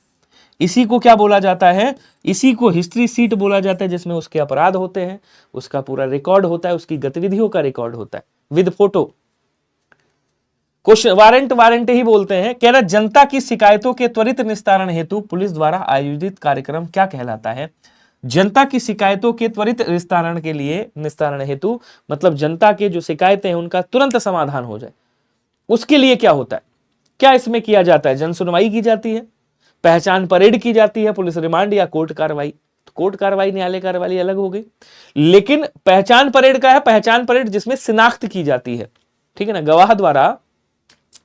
इसी को क्या बोला जाता है? इसी को हिस्ट्री सीट बोला जाता है, जिसमें उसके अपराध होते हैं, उसका पूरा रिकॉर्ड होता है, उसकी गतिविधियों का रिकॉर्ड होता है विद फोटो। क्वेश्चन वारंट ही बोलते हैं। कह रहा जनता की शिकायतों के त्वरित निस्तारण हेतु पुलिस द्वारा आयोजित कार्यक्रम क्या कहलाता है? जनता की शिकायतों के त्वरित निस्तारण हेतु मतलब जनता के जो शिकायतें हैं उनका तुरंत समाधान हो जाए, उसके लिए क्या होता है? क्या इसमें किया जाता है? जन सुनवाई की जाती है, पहचान परेड की जाती है, पुलिस रिमांड, या कोर्ट कार्रवाई। तो कोर्ट कार्रवाई न्यायालय कार्रवाई अलग हो गई, लेकिन पहचान परेड का है पहचान परेड जिसमें शिनाख्त की जाती है, ठीक है ना, गवाह द्वारा,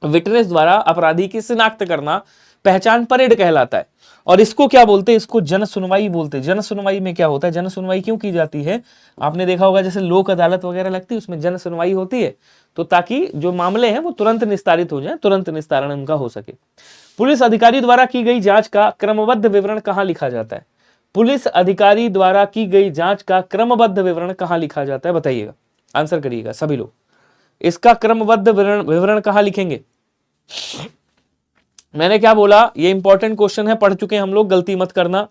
विटनेस द्वारा अपराधी की शिनाख्त करना पहचान परेड कहलाता है। और इसको क्या बोलते हैं? इसको जन सुनवाई बोलते हैं। जन सुनवाई में क्या होता है? जन सुनवाई क्यों की जाती है? आपने देखा होगा जैसे लोक अदालत वगैरह लगती है, उसमें जन सुनवाई होती है, तो ताकि जो मामले हैं वो तुरंत निस्तारित हो जाए, तुरंत निस्तारण उनका हो सके। पुलिस अधिकारी द्वारा की गई जांच का क्रमबद्ध विवरण कहां लिखा जाता है? पुलिस अधिकारी द्वारा की गई जांच का क्रमबद्ध विवरण कहां लिखा जाता है? बताइएगा, आंसर करिएगा सभी लोग। इसका क्रमबद्ध विवरण कहां लिखेंगे? मैंने क्या बोला? ये इंपॉर्टेंट क्वेश्चन है, पढ़ चुके हैं हम लोग, गलती मत करना।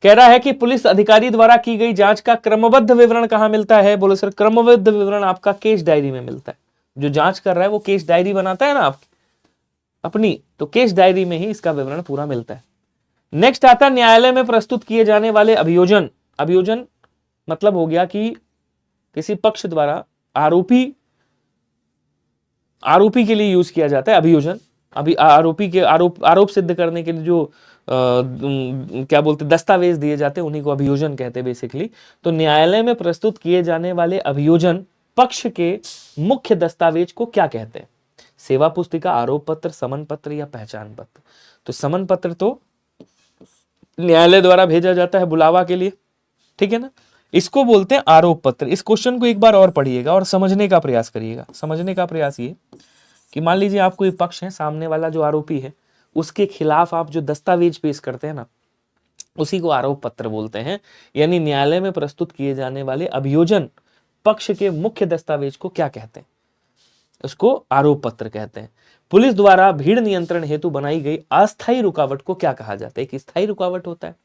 कह रहा है कि पुलिस अधिकारी द्वारा की गई जांच का क्रमबद्ध विवरण कहां मिलता है? बोलो सर, क्रमबद्ध विवरण आपका केस डायरी में मिलता है। जो जांच कर रहा है वो केस डायरी बनाता है ना आप अपनी, तो केस डायरी में ही इसका विवरण पूरा मिलता है। नेक्स्ट आता है न्यायालय में प्रस्तुत किए जाने वाले अभियोजन। अभियोजन मतलब हो गया कि किसी पक्ष द्वारा आरोपी के लिए यूज किया जाता है अभियोजन। अभी आरोपी के आरोप सिद्ध करने के लिए जो क्या बोलते दस्तावेज दिए जाते हैं उन्हीं को अभियोजन कहते हैं बेसिकली। तो न्यायालय में प्रस्तुत किए जाने वाले अभियोजन पक्ष के मुख्य दस्तावेज को क्या कहते हैं? सेवा पुस्तिका, आरोप पत्र, समन पत्र, या पहचान पत्र? तो समन पत्र तो न्यायालय द्वारा भेजा जाता है बुलावा के लिए, ठीक है ना। इसको बोलते हैं आरोप पत्र। इस क्वेश्चन को एक बार और पढ़िएगा और समझने का प्रयास करिएगा। समझने का प्रयास ये कि मान लीजिए आप कोई पक्ष है, सामने वाला जो आरोपी है उसके खिलाफ आप जो दस्तावेज पेश करते हैं ना, उसी को आरोप पत्र बोलते हैं। यानी न्यायालय में प्रस्तुत किए जाने वाले अभियोजन पक्ष के मुख्य दस्तावेज को क्या कहते हैं? उसको आरोप पत्र कहते हैं। पुलिस द्वारा भीड़ नियंत्रण हेतु बनाई गई अस्थायी रुकावट को क्या कहा जाता है? एक स्थायी रुकावट होता है,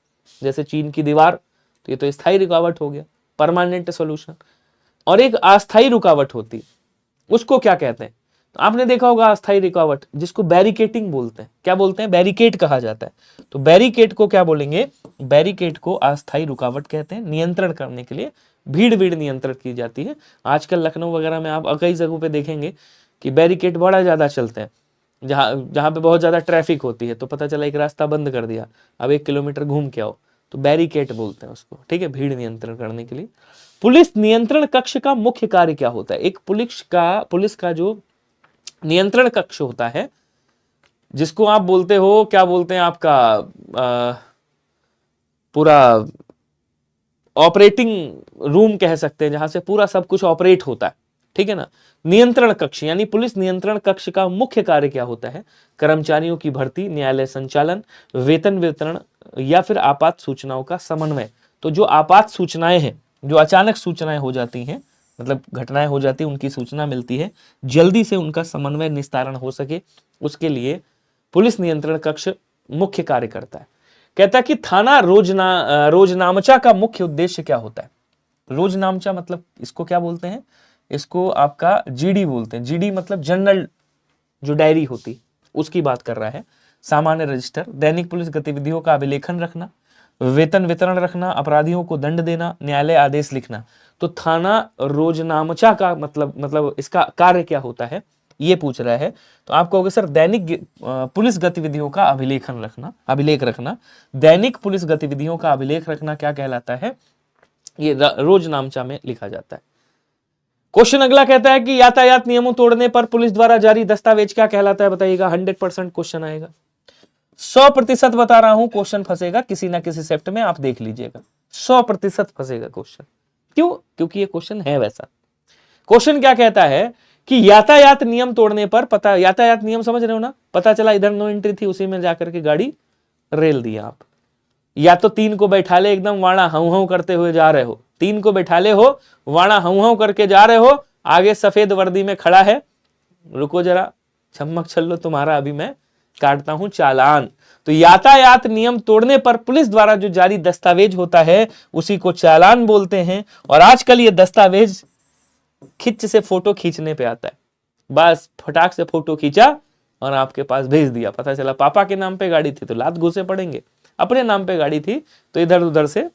जैसे चीन की दीवार, तो ये तो स्थायी रुकावट हो गया, परमानेंट सॉल्यूशन। और एक अस्थायी रुकावट होती, उसको क्या कहते हैं? तो आपने देखा होगा अस्थायी रुकावट जिसको बैरिकेटिंग बोलते हैं। क्या बोलते हैं? बैरिकेड कहा जाता है। तो बैरिकेड को क्या बोलेंगे? बैरिकेड को अस्थायी रुकावट कहते हैं। नियंत्रण करने के लिए भीड़ नियंत्रण की जाती है। आजकल लखनऊ वगैरह में आप कई जगहों पे देखेंगे कि बैरिकेड बड़ा ज्यादा चलते हैं, जहां पे बहुत ज्यादा ट्रैफिक होती है, तो पता चला एक रास्ता बंद कर दिया, अब 1 किलोमीटर घूम के आओ, तो बैरिकेड बोलते हैं उसको। ठीक है, भीड़ नियंत्रण करने के लिए। पुलिस नियंत्रण कक्ष का मुख्य कार्य क्या होता है? एक पुलिस का जो नियंत्रण कक्ष होता है, जिसको आप बोलते हो, क्या बोलते हैं, आपका पूरा ऑपरेटिंग रूम कह सकते हैं, जहां से पूरा सब कुछ ऑपरेट होता है। ठीक है ना। नियंत्रण कक्ष यानी पुलिस नियंत्रण कक्ष का मुख्य कार्य क्या होता है? कर्मचारियों की भर्ती, न्यायालय संचालन, वेतन वितरण या फिर आपात सूचनाओं का समन्वय। तो जो आपात सूचनाएं हैं, जो अचानक सूचनाएं हो जाती हैं, मतलब घटनाएं हो जाती है, उनकी सूचना मिलती है, जल्दी से उनका समन्वय निस्तारण हो सके, उसके लिए पुलिस नियंत्रण कक्ष मुख्य कार्य करता है। कहता है कि थाना रोजनामचा का मुख्य उद्देश्य क्या होता है? रोजनामचा मतलब इसको क्या बोलते हैं? इसको आपका जीडी बोलते हैं। जीडी मतलब जनरल जो डायरी होती, उसकी बात कर रहा है। सामान्य रजिस्टर, दैनिक पुलिस गतिविधियों का अभिलेखन रखना, वेतन वितरण रखना, अपराधियों को दंड देना, न्यायालय आदेश लिखना। तो थाना रोजनामचा का मतलब इसका कार्य क्या होता है, ये पूछ रहा है। तो आप कहोगे सर दैनिक पुलिस गतिविधियों का अभिलेख रखना। दैनिक पुलिस गतिविधियों का अभिलेख रखना क्या कहलाता है? ये रोजनामचा में लिखा जाता है। क्वेश्चन अगला कहता है कि यातायात नियमों तोड़ने पर पुलिस द्वारा जारी दस्तावेज क्या कहलाता है? बताइएगा। 100% क्वेश्चन आएगा, 100% बता रहा हूं, क्वेश्चन फंसेगा किसी ना किसी सेप्ट में, आप देख लीजिएगा, 100% फंसेगा क्वेश्चन। क्यों? क्योंकि ये क्वेश्चन है वैसा। क्वेश्चन क्या कहता है कि यातायात नियम तोड़ने पर, यातायात नियम समझ रहे हो ना, पता चला इधर नो एंट्री थी, उसी में जाकर के गाड़ी रेल दी आप, या तो 3 को बैठा ले, एकदम वाणा हऊ हऊ करते हुए जा रहे हो, 3 को बैठा ले हो, वाणा हऊ हऊ करके जा रहे हो, आगे सफेद वर्दी में खड़ा है, रुको जरा, छमक छल्लो तुम्हारा अभी मैं काटता हूं चालान। तो यातायात नियम तोड़ने पर पुलिस द्वारा जो जारी दस्तावेज होता है उसी को चालान बोलते हैं। और आजकल ये दस्तावेज खिंच से फोटो खींचने पे आता है, बस फटाक से फोटो खींचा और आपके पास भेज दिया। पता चला पापा के नाम पे गाड़ी थी तो लात घुसे पड़ेंगे, अपने नाम पे गाड़ी थी तो इधर उधर से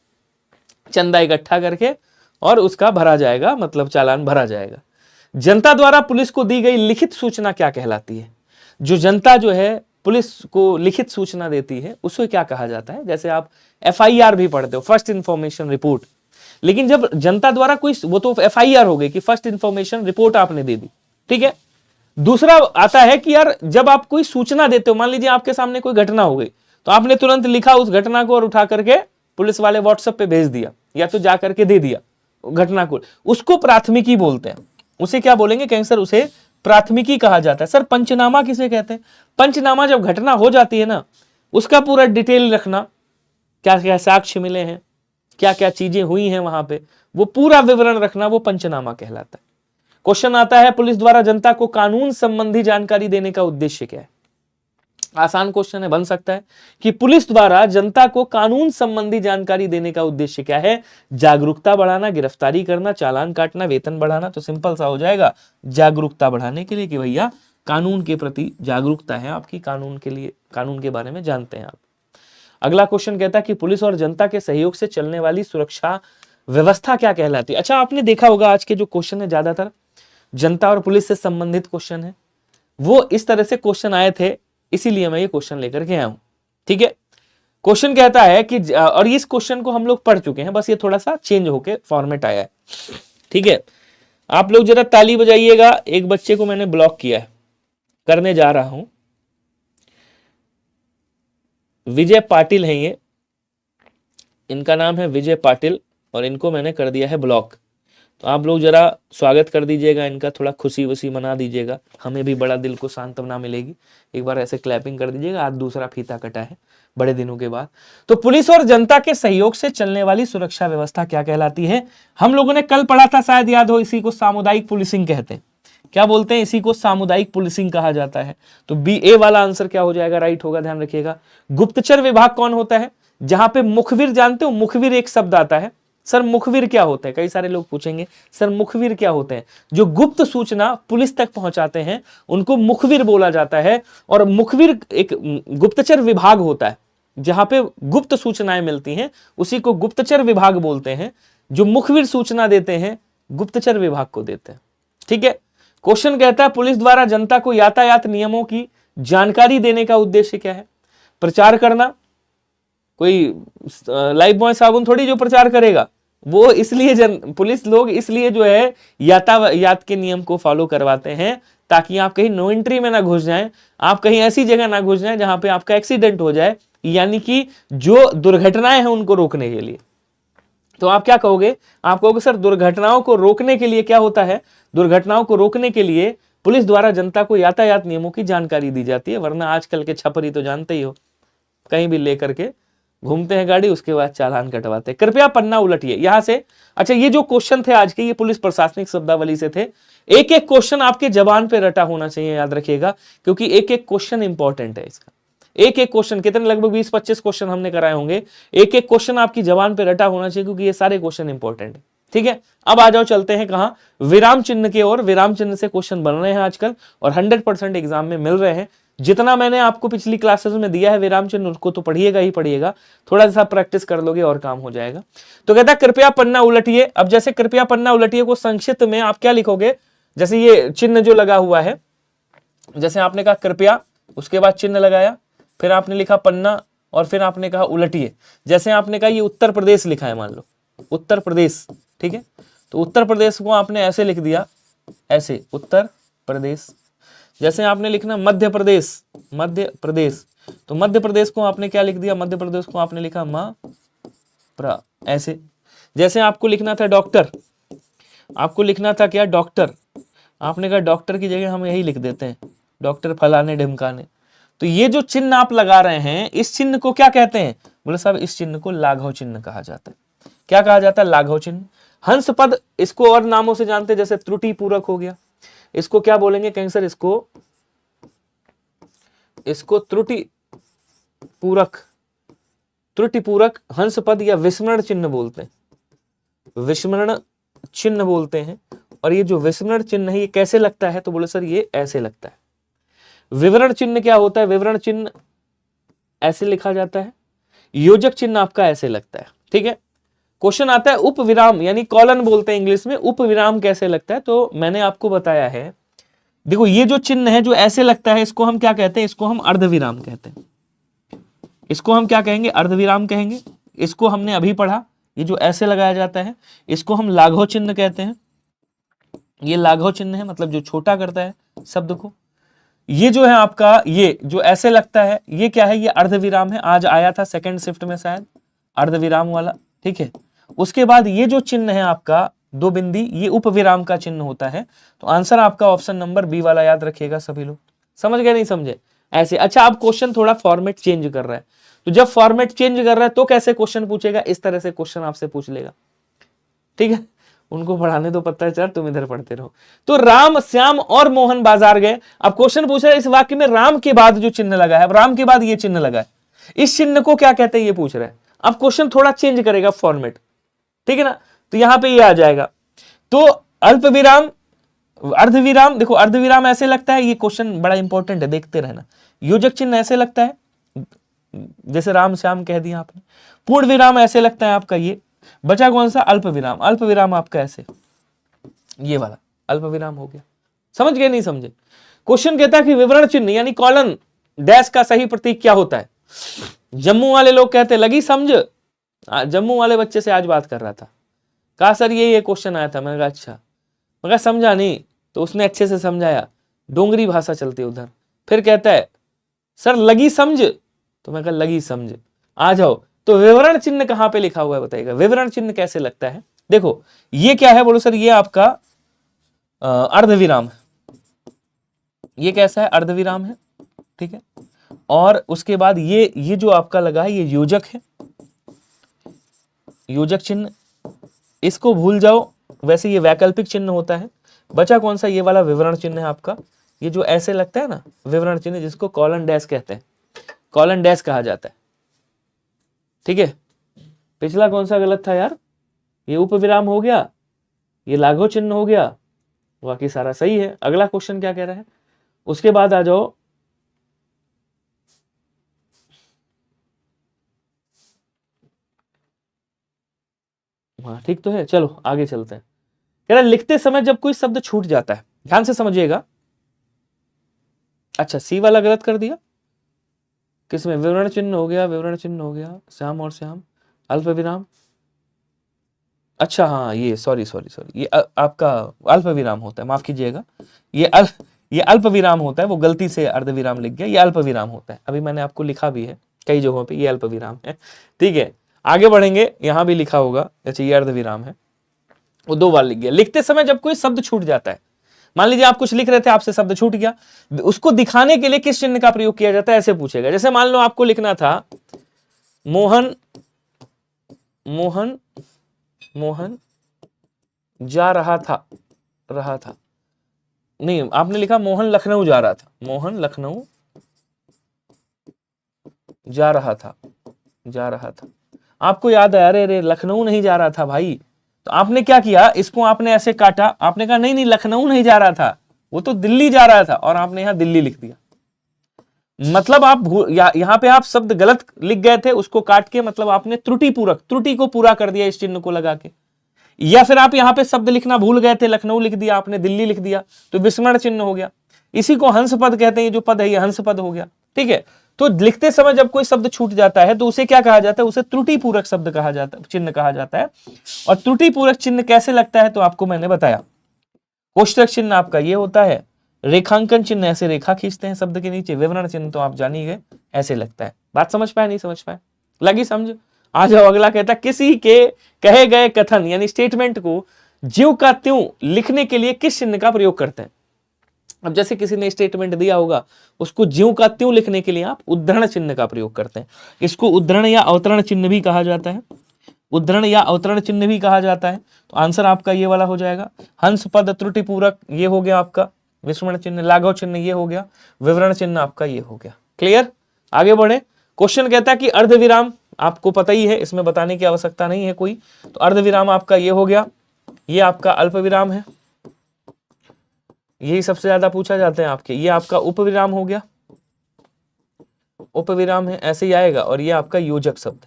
चंदा इकट्ठा करके और उसका भरा जाएगा, मतलब चालान भरा जाएगा। जनता द्वारा पुलिस को दी गई लिखित सूचना क्या कहलाती है? जो जनता जो है पुलिस को लिखित सूचना देती है उसको क्या कहा जाता है? जैसे आप FIR भी पढ़ते हो, फर्स्ट इंफॉर्मेशन रिपोर्ट, लेकिन जब जनता द्वारा कोई, वो तो FIR हो गई कि फर्स्ट इंफॉर्मेशन रिपोर्ट आपने दे दी, ठीक है। दूसरा आता है कि यार जब आप कोई सूचना देते हो, मान लीजिए आपके सामने कोई घटना हो गई तो आपने तुरंत लिखा उस घटना को और उठा करके पुलिस वाले व्हाट्सएप पे भेज दिया या तो जा करके दे दिया घटना को, उसको प्राथमिकी बोलते हैं। उसे क्या बोलेंगे? कहेंगे सर उसे प्राथमिकी कहा जाता है। सर पंचनामा किसे कहते हैं? पंचनामा जब घटना हो जाती है ना, उसका पूरा डिटेल रखना, क्या क्या साक्ष्य मिले हैं, क्या क्या चीजें हुई हैं वहां पे, वो पूरा विवरण रखना, वो पंचनामा कहलाता है। क्वेश्चन आता है पुलिस द्वारा जनता को कानून संबंधी जानकारी देने का उद्देश्य क्या है? आसान क्वेश्चन है, बन सकता है कि पुलिस द्वारा जनता को कानून संबंधी जानकारी देने का उद्देश्य क्या है? जागरूकता बढ़ाना, गिरफ्तारी करना, चालान काटना, वेतन बढ़ाना। तो सिंपल सा हो जाएगा, जागरूकता बढ़ाने के लिए कि भैया कानून के प्रति जागरूकता है आपकी, कानून के लिए, कानून के बारे में जानते हैं आप। अगला क्वेश्चन कहता है कि पुलिस और जनता के सहयोग से चलने वाली सुरक्षा व्यवस्था क्या कहलाती है? अच्छा, आपने देखा होगा आज के जो क्वेश्चन है ज्यादातर जनता और पुलिस से संबंधित क्वेश्चन है, वो इस तरह से क्वेश्चन आए थे, इसीलिए मैं ये क्वेश्चन लेकर के आया हूं। ठीक है, क्वेश्चन कहता है कि, और इस क्वेश्चन को हम लोग पढ़ चुके हैं, बस ये थोड़ा सा चेंज होके फॉर्मेट आया है। ठीक है, आप लोग जरा ताली बजाइएगा। एक बच्चे को मैंने ब्लॉक किया है, करने जा रहा हूं। विजय पाटिल है ये, इनका नाम है विजय पाटिल। और इनको मैंने कर दिया है ब्लॉक। तो आप लोग जरा स्वागत कर दीजिएगा इनका, थोड़ा खुशी वुशी मना दीजिएगा, हमें भी बड़ा दिल को सांत्वना मिलेगी। एक बार ऐसे क्लैपिंग कर दीजिएगा, आज दूसरा फीता कटा है बड़े दिनों के बाद। तो पुलिस और जनता के सहयोग से चलने वाली सुरक्षा व्यवस्था क्या कहलाती है? हम लोगों ने कल पढ़ा था, शायद याद हो, इसी को सामुदायिक पुलिसिंग कहते हैं। क्या बोलते हैं? इसी को सामुदायिक पुलिसिंग कहा जाता है। तो बी ए वाला आंसर क्या हो जाएगा? राइट होगा, ध्यान रखिएगा। गुप्तचर विभाग कौन होता है? जहां पे मुखबिर, जानते हो मुखबिर एक शब्द आता है। सर मुखबिर क्या होता है? कई सारे लोग पूछेंगे सर मुखबिर क्या होते हैं? जो गुप्त सूचना पुलिस तक पहुंचाते हैं उनको मुखबिर बोला जाता है। और मुखबिर एक गुप्तचर विभाग होता है, जहां पे गुप्त सूचनाएं मिलती हैं, उसी को गुप्तचर विभाग बोलते हैं। जो मुखबिर सूचना देते हैं गुप्तचर विभाग को देते हैं। ठीक है। क्वेश्चन कहता है पुलिस द्वारा जनता को यातायात नियमों की जानकारी देने का उद्देश्य क्या है? प्रचार करना। कोई लाइफ बॉय साबुन थोड़ी जो प्रचार करेगा, वो इसलिए पुलिस लोग इसलिए जो है यातायात के नियम को फॉलो करवाते हैं ताकि आप कहीं नो एंट्री में ना घुस जाएं, आप कहीं ऐसी जगह ना घुस जाएं जहां पे आपका एक्सीडेंट हो जाए, यानी कि जो दुर्घटनाएं हैं उनको रोकने के लिए। तो आप क्या कहोगे? आप कहोगे सर दुर्घटनाओं को रोकने के लिए क्या होता है? दुर्घटनाओं को रोकने के लिए पुलिस द्वारा जनता को यातायात नियमों की जानकारी दी जाती है। वरना आजकल के छपरी तो जानते ही हो, कहीं भी लेकर के घूमते हैं गाड़ी, उसके बाद चालान कटवाते हैं। कृपया पन्ना उलटिए यहां से। अच्छा, ये जो क्वेश्चन थे आज के, ये पुलिस प्रशासनिक शब्दावली से थे। एक एक क्वेश्चन आपके जबान पे रटा होना चाहिए, याद रखिएगा, क्योंकि एक एक क्वेश्चन इंपॉर्टेंट है इसका। एक एक क्वेश्चन कितने, लगभग 20-25 क्वेश्चन हमने कराए होंगे। एक एक क्वेश्चन आपकी जबान पे रटा होना चाहिए, क्योंकि ये सारे क्वेश्चन इंपॉर्टेंट है। ठीक है। अब आ जाओ, चलते हैं कहां? विराम चिन्ह के ओर। विराम चिन्ह से क्वेश्चन बन रहे हैं आजकल और 100% एग्जाम में मिल रहे हैं। जितना मैंने आपको पिछली क्लासेस में दिया है विराम चिन्ह, उसको तो पढ़िएगा ही पढ़िएगा, थोड़ा सा प्रैक्टिस कर लोगे और काम हो जाएगा। तो कहता है कृपया पन्ना उलटिए। अब जैसे कृपया पन्ना उलटिए को संक्षिप्त में आप क्या लिखोगे? जैसे ये चिन्ह जो लगा हुआ है, जैसे आपने कहा कृपया, उसके बाद चिन्ह लगाया, फिर आपने लिखा पन्ना, और फिर आपने कहा उलटिए। जैसे आपने कहा ये उत्तर प्रदेश लिखा है, मान लो उत्तर प्रदेश, ठीक है, तो उत्तर प्रदेश को आपने ऐसे लिख दिया, ऐसे उत्तर प्रदेश। जैसे आपने लिखना मध्य प्रदेश, मध्य प्रदेश, तो मध्य प्रदेश को आपने क्या लिख दिया? मध्य प्रदेश को आपने लिखा म प्र, ऐसे। जैसे आपको लिखना था डॉक्टर, आपको लिखना था क्या? डॉक्टर, आपने कहा डॉक्टर की जगह हम यही लिख देते हैं, डॉक्टर फलाने ढिमकाने। तो ये जो चिन्ह आप लगा रहे हैं, इस चिन्ह को क्या कहते हैं? बोले साहब इस चिन्ह को लाघव चिन्ह कहा जाता है। क्या कहा जाता है? लाघव चिन्ह। हंस पद, इसको और नामों से जानते हैं, जैसे त्रुटि पूरक हो गया, इसको क्या बोलेंगे? कहेंगे सर इसको त्रुटि पूरक, त्रुटि पूरक हंस पद या विस्मरण चिन्ह बोलते हैं, विस्मरण चिन्ह बोलते हैं। और ये जो विस्मरण चिन्ह है ये कैसे लगता है? तो बोले सर ये ऐसे लगता है। विवरण चिन्ह क्या होता है? विवरण चिन्ह ऐसे लिखा जाता है। योजक चिन्ह आपका ऐसे लगता है। ठीक है। क्वेश्चन आता है उपविराम, यानी कॉलन बोलते हैं इंग्लिश में, उपविराम कैसे लगता है? तो मैंने आपको बताया है, देखो ये जो चिन्ह है जो ऐसे लगता है, इसको हम क्या कहते हैं? इसको हम अर्धविराम कहते हैं। इसको हम क्या कहेंगे? अर्धविराम कहेंगे। इसको हमने अभी पढ़ा, ये जो ऐसे लगाया जाता है इसको हम लाघव चिन्ह कहते हैं। ये लाघव चिन्ह है, मतलब जो छोटा करता है शब्द को। ये जो है आपका, ये जो ऐसे लगता है, ये क्या है? ये अर्धविराम है। आज आया था सेकंड शिफ्ट में शायद अर्धविराम वाला। ठीक है। उसके बाद ये जो चिन्ह है आपका दो बिंदी, ये उपविराम का चिन्ह होता है। तो आंसर आपका ऑप्शन नंबर बी वाला याद रखिएगा सभी लोग। समझ गए नहीं समझे? ऐसे। अच्छा, अब क्वेश्चन थोड़ा फॉर्मेट चेंज कर रहा है, तो जब फॉर्मेट चेंज कर रहा है तो कैसे क्वेश्चन पूछेगा? इस तरह से क्वेश्चन आपसे पूछ लेगा। ठीक है। उनको पढ़ाने तो पता है सर, तुम इधर पढ़ते रहो। तो राम, श्याम और मोहन बाजार गए। अब क्वेश्चन पूछ रहा है इस वाक्य में राम के बाद जो चिन्ह लगा है, अब राम के बाद ये चिन्ह लगा है, इस चिन्ह को क्या कहते हैं ये पूछ रहा है। अब क्वेश्चन थोड़ा चेंज करेगा फॉर्मेट, ठीक है ना। तो यहां पे ये आ जाएगा। तो अल्प विराम, अर्धविराम, देखो अर्धविराम ऐसे लगता है, ये क्वेश्चन बड़ा इंपॉर्टेंट है, देखते रहना। योजक चिन्ह ऐसे लगता है, जैसे राम श्याम कह दिया आपने। पूर्ण विराम ऐसे लगता है आपका, ये बचा कौन सा? अल्प विराम। अल्प विराम आपका ऐसे, ये वाला अल्प विराम हो गया। समझ गए नहीं समझे? क्वेश्चन कहता है कि विवरण चिन्ह यानी कॉलन डैश का सही प्रतीक क्या होता है? जम्मू वाले लोग कहते लगी समझ। जम्मू वाले बच्चे से आज बात कर रहा था, कहा सर ये क्वेश्चन आया था। मैंने कहा अच्छा, मैं कहा समझा नहीं, तो उसने अच्छे से समझाया, डोंगरी भाषा चलती है उधर। फिर कहता है सर लगी समझ, तो मैं कहा लगी समझ। आ जाओ, तो विवरण चिन्ह कहां पे लिखा हुआ है बताइएगा, विवरण चिन्ह कैसे लगता है। देखो ये क्या है, बोलो सर ये आपका अर्धविराम है, ये कैसा है, अर्धविराम है, ठीक है। और उसके बाद ये जो आपका लगा है ये योजक है, योजक चिन्ह, इसको भूल जाओ, वैसे ये वैकल्पिक चिन्ह होता है। बचा कौन सा, ये वाला विवरण चिन्ह है आपका, ये जो ऐसे लगता है ना विवरण चिन्ह, जिसको कॉलन डैश कहते हैं, कॉलन डैश कहा जाता है, ठीक है। पिछला कौन सा गलत था यार, ये उपविराम हो गया, ये लाघव चिन्ह हो गया, बाकी सारा सही है। अगला क्वेश्चन क्या कह रहा है, उसके बाद आ जाओ, हाँ ठीक तो है, चलो आगे चलते हैं। कह रहा लिखते समय जब कोई शब्द छूट जाता है, ध्यान से समझिएगा। अच्छा सी वाला गलत कर दिया, किसमें, विवरण चिन्ह हो गया, विवरण चिन्ह हो गया, श्याम और श्याम, अल्प विराम, अच्छा हाँ ये सॉरी ये आपका अल्प विराम होता है, माफ कीजिएगा, ये अल्प विराम होता है, वो गलती से अर्ध विराम लिख गया, ये अल्प विराम होता है, अभी मैंने आपको लिखा भी है कई जगहों पे, ये अल्प विराम है, ठीक है। आगे बढ़ेंगे, यहां भी लिखा होगा, अच्छा ये अर्ध विराम है, वो 2 बार लिख गया। लिखते समय जब कोई शब्द छूट जाता है, मान लीजिए आप कुछ लिख रहे थे, आपसे शब्द छूट गया, उसको दिखाने के लिए किस चिन्ह का प्रयोग किया जाता है, ऐसे पूछेगा। जैसे मान लो आपको लिखना था मोहन, मोहन मोहन जा रहा था नहीं, आपने लिखा मोहन लखनऊ जा रहा था, मोहन लखनऊ जा रहा था, आपको याद है, अरे लखनऊ नहीं जा रहा था भाई, तो आपने क्या किया, इसको आपने ऐसे काटा, आपने कहा नहीं लखनऊ नहीं जा रहा था, वो तो दिल्ली जा रहा था, और आपने यहां दिल्ली लिख दिया। मतलब आप यहां पे आप शब्द गलत लिख गए थे, उसको काट के, मतलब आपने त्रुटि को पूरा कर दिया इस चिन्ह को लगा के। या फिर आप यहां पे शब्द लिखना भूल गए थे, लखनऊ लिख दिया आपने, दिल्ली लिख दिया, तो विस्मरण चिन्ह हो गया। इसी को हंस पद कहते हैं, ये जो पद है ये हंस पद हो गया, ठीक है। तो लिखते समय जब कोई शब्द छूट जाता है तो उसे क्या कहा जाता है, उसे त्रुटि पूरक शब्द कहा जाता है, चिन्ह कहा जाता है। और त्रुटि पूरक चिन्ह कैसे लगता है, तो आपको मैंने बताया, कोष्टक चिन्ह आपका ये होता है, रेखांकन चिन्ह ऐसे रेखा खींचते हैं शब्द के नीचे, विवरण चिन्ह तो आप जान ही गए ऐसे लगता है। बात समझ पाए, नहीं समझ पाए, लगी समझ। आ जाओ अगला, कहता है किसी के कहे गए कथन यानी स्टेटमेंट को ज्यों का त्यों लिखने के लिए किस चिन्ह का प्रयोग करते हैं। अब जैसे किसी ने स्टेटमेंट दिया होगा, उसको ज्यों का त्यों लिखने के लिए आप उद्धरण चिन्ह का प्रयोग करते हैं। इसको उद्धरण या अवतरण चिन्ह भी कहा जाता है, उद्धरण या अवतरण चिन्ह भी कहा जाता है। तो आंसर आपका ये वाला हो जाएगा, हंस पद त्रुटि पूरक ये हो गया आपका, विस्मरण चिन्ह, लाघव चिन्ह ये हो गया, विवरण चिन्ह आपका ये हो गया। क्लियर, आगे बढ़े। क्वेश्चन कहता है कि अर्धविराम आपको पता ही है, इसमें बताने की आवश्यकता नहीं है कोई। तो अर्धविराम आपका ये हो गया, ये आपका अल्प विराम है, यही सबसे ज्यादा पूछा जाता है आपके। ये आपका उपविराम हो गया, उपविराम है, ऐसे ही आएगा। और ये आपका योजक शब्द,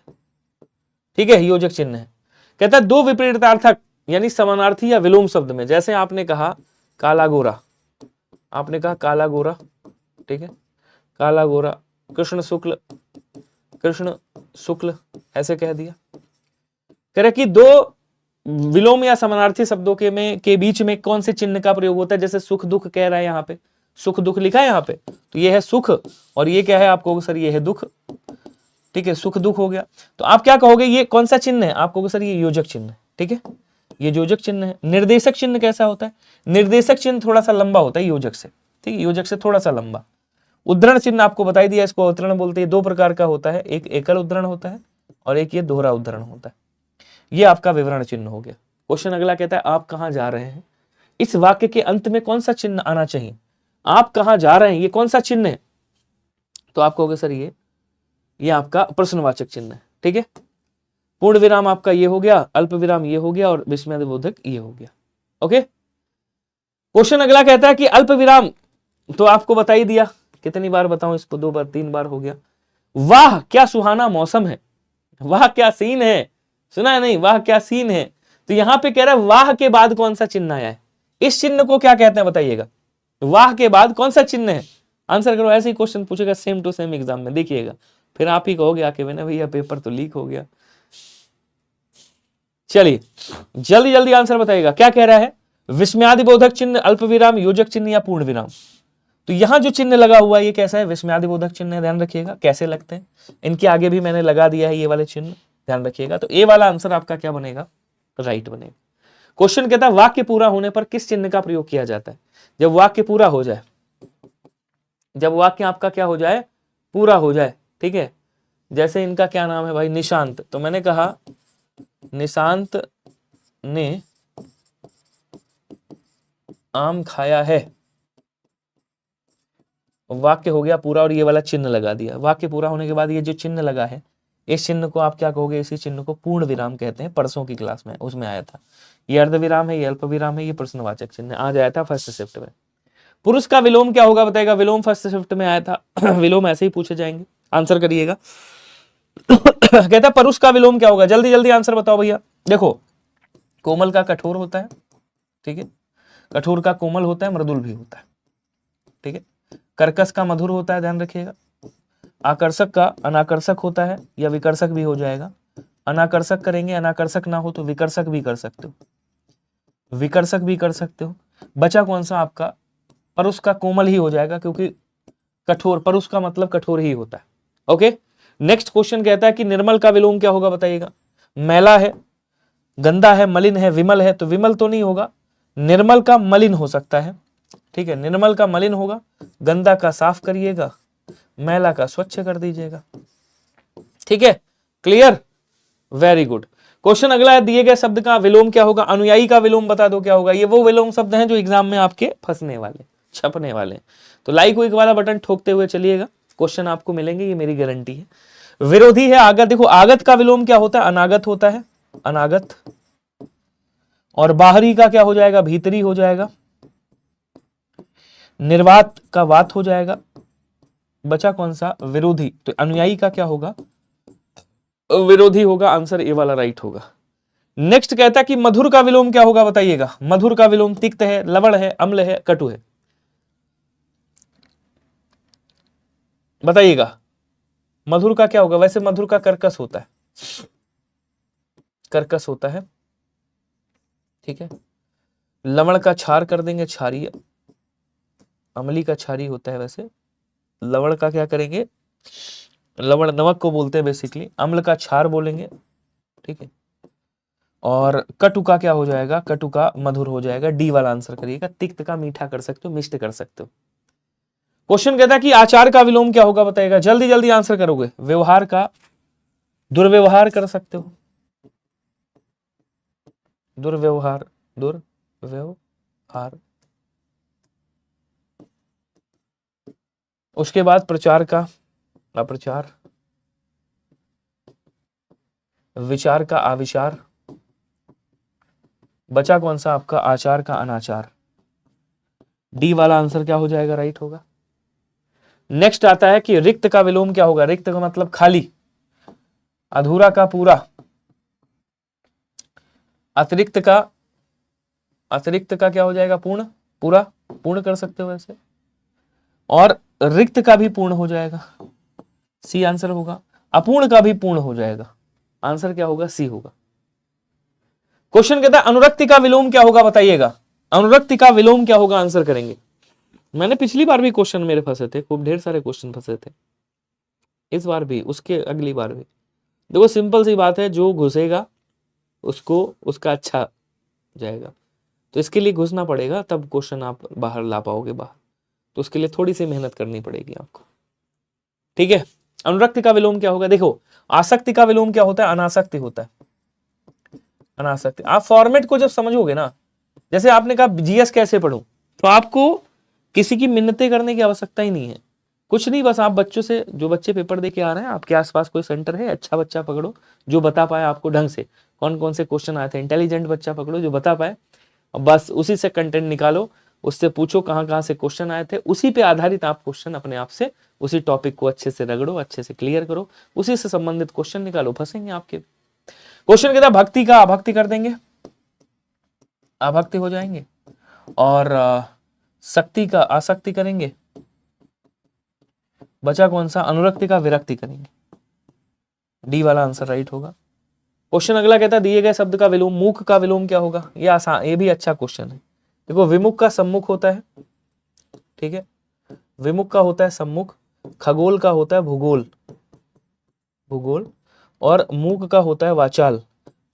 ठीक है, योजक चिन्ह है। कहता है दो विपरीतार्थक यानी समानार्थी या विलोम शब्द में, जैसे आपने कहा काला गोरा, आपने कहा काला गोरा, ठीक है, काला गोरा, कृष्ण शुक्ल, कृष्ण शुक्ल ऐसे कह दिया। कह रहे कि दो विलोम या समानार्थी शब्दों के बीच में कौन से चिन्ह का प्रयोग होता है। जैसे सुख दुख कह रहा है, यहाँ पे सुख दुख लिखा है यहाँ पे, तो ये है सुख, और ये क्या है आपको सर, ये है दुख, ठीक है, सुख दुख हो गया। तो आप क्या कहोगे, ये कौन सा चिन्ह है, आपको सर ये योजक चिन्ह है, ठीक है, ये योजक चिन्ह है। निर्देशक चिन्ह कैसा होता है, निर्देशक चिन्ह थोड़ा सा लंबा होता है योजक से, ठीक है, योजक से थोड़ा सा लंबा। उद्धरण चिन्ह आपको बताई दिया, इसको अवतरण बोलते हैं। 2 प्रकार का होता है, एक एकल उद्धरण होता है और एक ये दोहरा उद्धरण होता है। ये आपका विवरण चिन्ह हो गया। क्वेश्चन अगला कहता है आप कहां जा रहे हैं, इस वाक्य के अंत में कौन सा चिन्ह आना चाहिए। आप कहां जा रहे हैं, ये कौन सा चिन्ह है, तो आप कहोगे सर ये आपका प्रश्नवाचक चिन्ह है, ठीक है। पूर्ण विराम आपका ये हो गया, अल्प विराम ये हो गया, और विस्मयादिबोधक ये हो गया। ओके, क्वेश्चन अगला कहता है कि अल्प विराम तो आपको बता ही दिया, कितनी बार बताऊं इसको, 2 बार 3 बार हो गया। वाह क्या सुहाना मौसम है, वाह क्या सीन है, सुना है नहीं, वाह क्या सीन है। तो यहां पे कह रहा है वाह के बाद कौन सा चिन्ह आया है, इस चिन्ह को क्या कहते हैं बताइएगा। वाह के बाद कौन सा चिन्ह है, आंसर करो। ऐसे ही क्वेश्चन पूछेगा सेम टू सेम एग्जाम में, देखिएगा, फिर आप ही कहोगे आके ना भैया पेपर तो लीक हो गया। चलिए जल्दी जल्दी आंसर बताइएगा, क्या कह रहा है, विस्मयादिबोधक चिन्ह, अल्प विराम, योजक चिन्ह या पूर्ण विराम। तो यहां जो चिन्ह लगा हुआ है ये कैसा है, विस्मयादिबोधक चिन्ह है, ध्यान रखिएगा कैसे लगते हैं। इनके आगे भी मैंने लगा दिया है ये वाले चिन्ह, ध्यान रखिएगा। तो ए वाला आंसर आपका क्या बनेगा, राइट बनेगा। क्वेश्चन कहता है वाक्य पूरा होने पर किस चिन्ह का प्रयोग किया जाता है। जब वाक्य पूरा हो जाए, जब वाक्य आपका क्या हो जाए, पूरा हो जाए, ठीक है। जैसे इनका क्या नाम है भाई, निशांत, तो मैंने कहा निशांत ने आम खाया है, वाक्य हो गया पूरा और ये वाला चिन्ह लगा दिया। वाक्य पूरा होने के बाद ये जो चिन्ह लगा है, इस चिन्ह को आप क्या कहोगे, इसी चिन्ह को पूर्ण विराम कहते हैं। परसों की क्लास में उसमें आया था, ये अर्ध विराम है, ये अल्प विराम है, ये प्रश्नवाचक चिन्ह आज आया था फर्स्ट शिफ्ट में। पुरुष का विलोम क्या होगा बताएगा, विलोम फर्स्ट शिफ्ट में आया था। विलोम ऐसे ही पूछे जाएंगे, आंसर करिएगा। कहता है पुरुष का विलोम क्या होगा, जल्दी जल्दी आंसर बताओ भैया। देखो कोमल का कठोर होता है, ठीक है, कठोर का कोमल होता है, मृदुल भी होता है, ठीक है। कर्कश का मधुर होता है, ध्यान रखिएगा। आकर्षक का अनाकर्षक होता है, या विकर्षक भी हो जाएगा। अनाकर्षक करेंगे, अनाकर्षक ना हो तो विकर्षक भी कर सकते हो, विकर्षक भी कर सकते हो। बचा कौन सा आपका, परुष का कोमल ही हो जाएगा, क्योंकि कठोर, परुष का मतलब कठोर ही होता है। ओके, नेक्स्ट क्वेश्चन कहता है कि निर्मल का विलोम क्या होगा बताइएगा। मैला है, गंदा है, मलिन है, विमल है, तो विमल तो नहीं होगा, निर्मल का मलिन हो सकता है, ठीक है। निर्मल का मलिन होगा, गंदा का साफ करिएगा, मैला का स्वच्छ कर दीजिएगा, ठीक है, क्लियर, वेरी गुड। क्वेश्चन अगला है, दिए गए शब्द का विलोम क्या होगा, अनुयायी का विलोम बता दो क्या होगा। ये वो विलोम शब्द हैं जो एग्जाम में आपके फंसने वाले, छपने वाले। तो लाइक विक वाला बटन ठोकते हुए चलिएगा, क्वेश्चन आपको मिलेंगे, ये मेरी गारंटी है। विरोधी है आगत, देखो आगत का विलोम क्या होता है, अनागत होता है, अनागत। और बाहरी का क्या हो जाएगा, भीतरी हो जाएगा। निर्वात का वात हो जाएगा। बचा कौन सा, विरोधी, तो अनुयायी का क्या होगा, विरोधी होगा, आंसर ए वाला राइट होगा। नेक्स्ट कहता है कि मधुर का विलोम क्या होगा बताइएगा। मधुर का विलोम तिक्त है, लवण है, अम्ल है, कटु है, बताइएगा। मधुर का क्या होगा, वैसे मधुर का कर्कश होता है, कर्कश होता है, ठीक है। लवण का क्षार कर देंगे, क्षारीय। अम्ली का क्षारी होता है वैसे। लवण का क्या करेंगे, लवण नमक को बोलते हैं बेसिकली। अम्ल का क्षार बोलेंगे, ठीक है। और कटु का क्या हो जाएगा, कटु का मधुर हो जाएगा, डी वाला आंसर करिएगा। तिक्त का मीठा कर सकते हो, मिष्ट कर सकते हो। क्वेश्चन कहता है कि आचार का विलोम क्या होगा बताएगा, जल्दी जल्दी आंसर करोगे। व्यवहार का दुर्व्यवहार कर सकते हो, दुर्व्यवहार, दुर्व्यवहार। उसके बाद प्रचार का अप्रचार, विचार का अविचार। बचा कौन सा आपका, आचार का अनाचार। डी वाला आंसर क्या हो जाएगा, राइट होगा। नेक्स्ट आता है कि रिक्त का विलोम क्या होगा। रिक्त का मतलब खाली, अधूरा का पूरा, अतिरिक्त का, अतिरिक्त का क्या हो जाएगा, पूर्ण, पूरा, पूर्ण कर सकते हो वैसे। और रिक्त का भी पूर्ण हो जाएगा, सी आंसर होगा। अपूर्ण का भी पूर्ण हो जाएगा, आंसर क्या होगा, सी होगा। क्वेश्चन कहता है अनुरक्ति का विलोम क्या होगा बताइएगा। अनुरक्ति का विलोम क्या होगा, आंसर करेंगे। मैंने पिछली बार भी क्वेश्चन मेरे फंसे थे, खूब ढेर सारे क्वेश्चन फंसे थे, इस बार भी, उसके अगली बार भी। देखो सिंपल सी बात है, जो घुसेगा उसको उसका अच्छा जाएगा। तो इसके लिए घुसना पड़ेगा, तब क्वेश्चन आप बाहर ला पाओगे बाहर। तो उसके लिए थोड़ी सी मेहनत करनी पड़ेगी आपको, ठीक है। अनुरक्ति का विलोम क्या होगा, देखो आसक्ति का विलोम क्या होता है, अनासक्ति होता है, अनासक्ति। आप फॉर्मेट को जब समझोगे ना, जैसे आपने कहा जीएस कैसे पढ़ूं, तो आपको किसी की मिन्नतें करने की आवश्यकता ही नहीं है, कुछ नहीं। बस आप बच्चों से, जो बच्चे पेपर दे के आ रहे हैं, आपके आसपास कोई सेंटर है, अच्छा बच्चा पकड़ो जो बता पाए आपको ढंग से कौन कौन से क्वेश्चन आए थे। इंटेलिजेंट बच्चा पकड़ो जो बता पाए, बस उसी से कंटेंट निकालो, उससे पूछो कहाँ कहाँ से क्वेश्चन आए थे, उसी पे आधारित आप क्वेश्चन अपने आप से, उसी टॉपिक को अच्छे से रगड़ो, अच्छे से क्लियर करो, उसी से संबंधित क्वेश्चन निकालो, फंसेंगे आपके। क्वेश्चन कहता है भक्ति का अभक्ति कर देंगे, अभक्ति हो जाएंगे। और शक्ति का आसक्ति करेंगे। बचा कौन सा, अनुरक्ति का विरक्ति करेंगे। डी वाला आंसर राइट होगा। क्वेश्चन अगला कहता है दिए गए शब्द का विलोम, मुख का विलोम क्या होगा। ये आसान, ये भी अच्छा क्वेश्चन है। देखो विमुख का सम्मुख होता है, ठीक है। विमुख का होता है सम्मुख, खगोल का होता है भूगोल, भूगोल, और मूक का होता है वाचाल।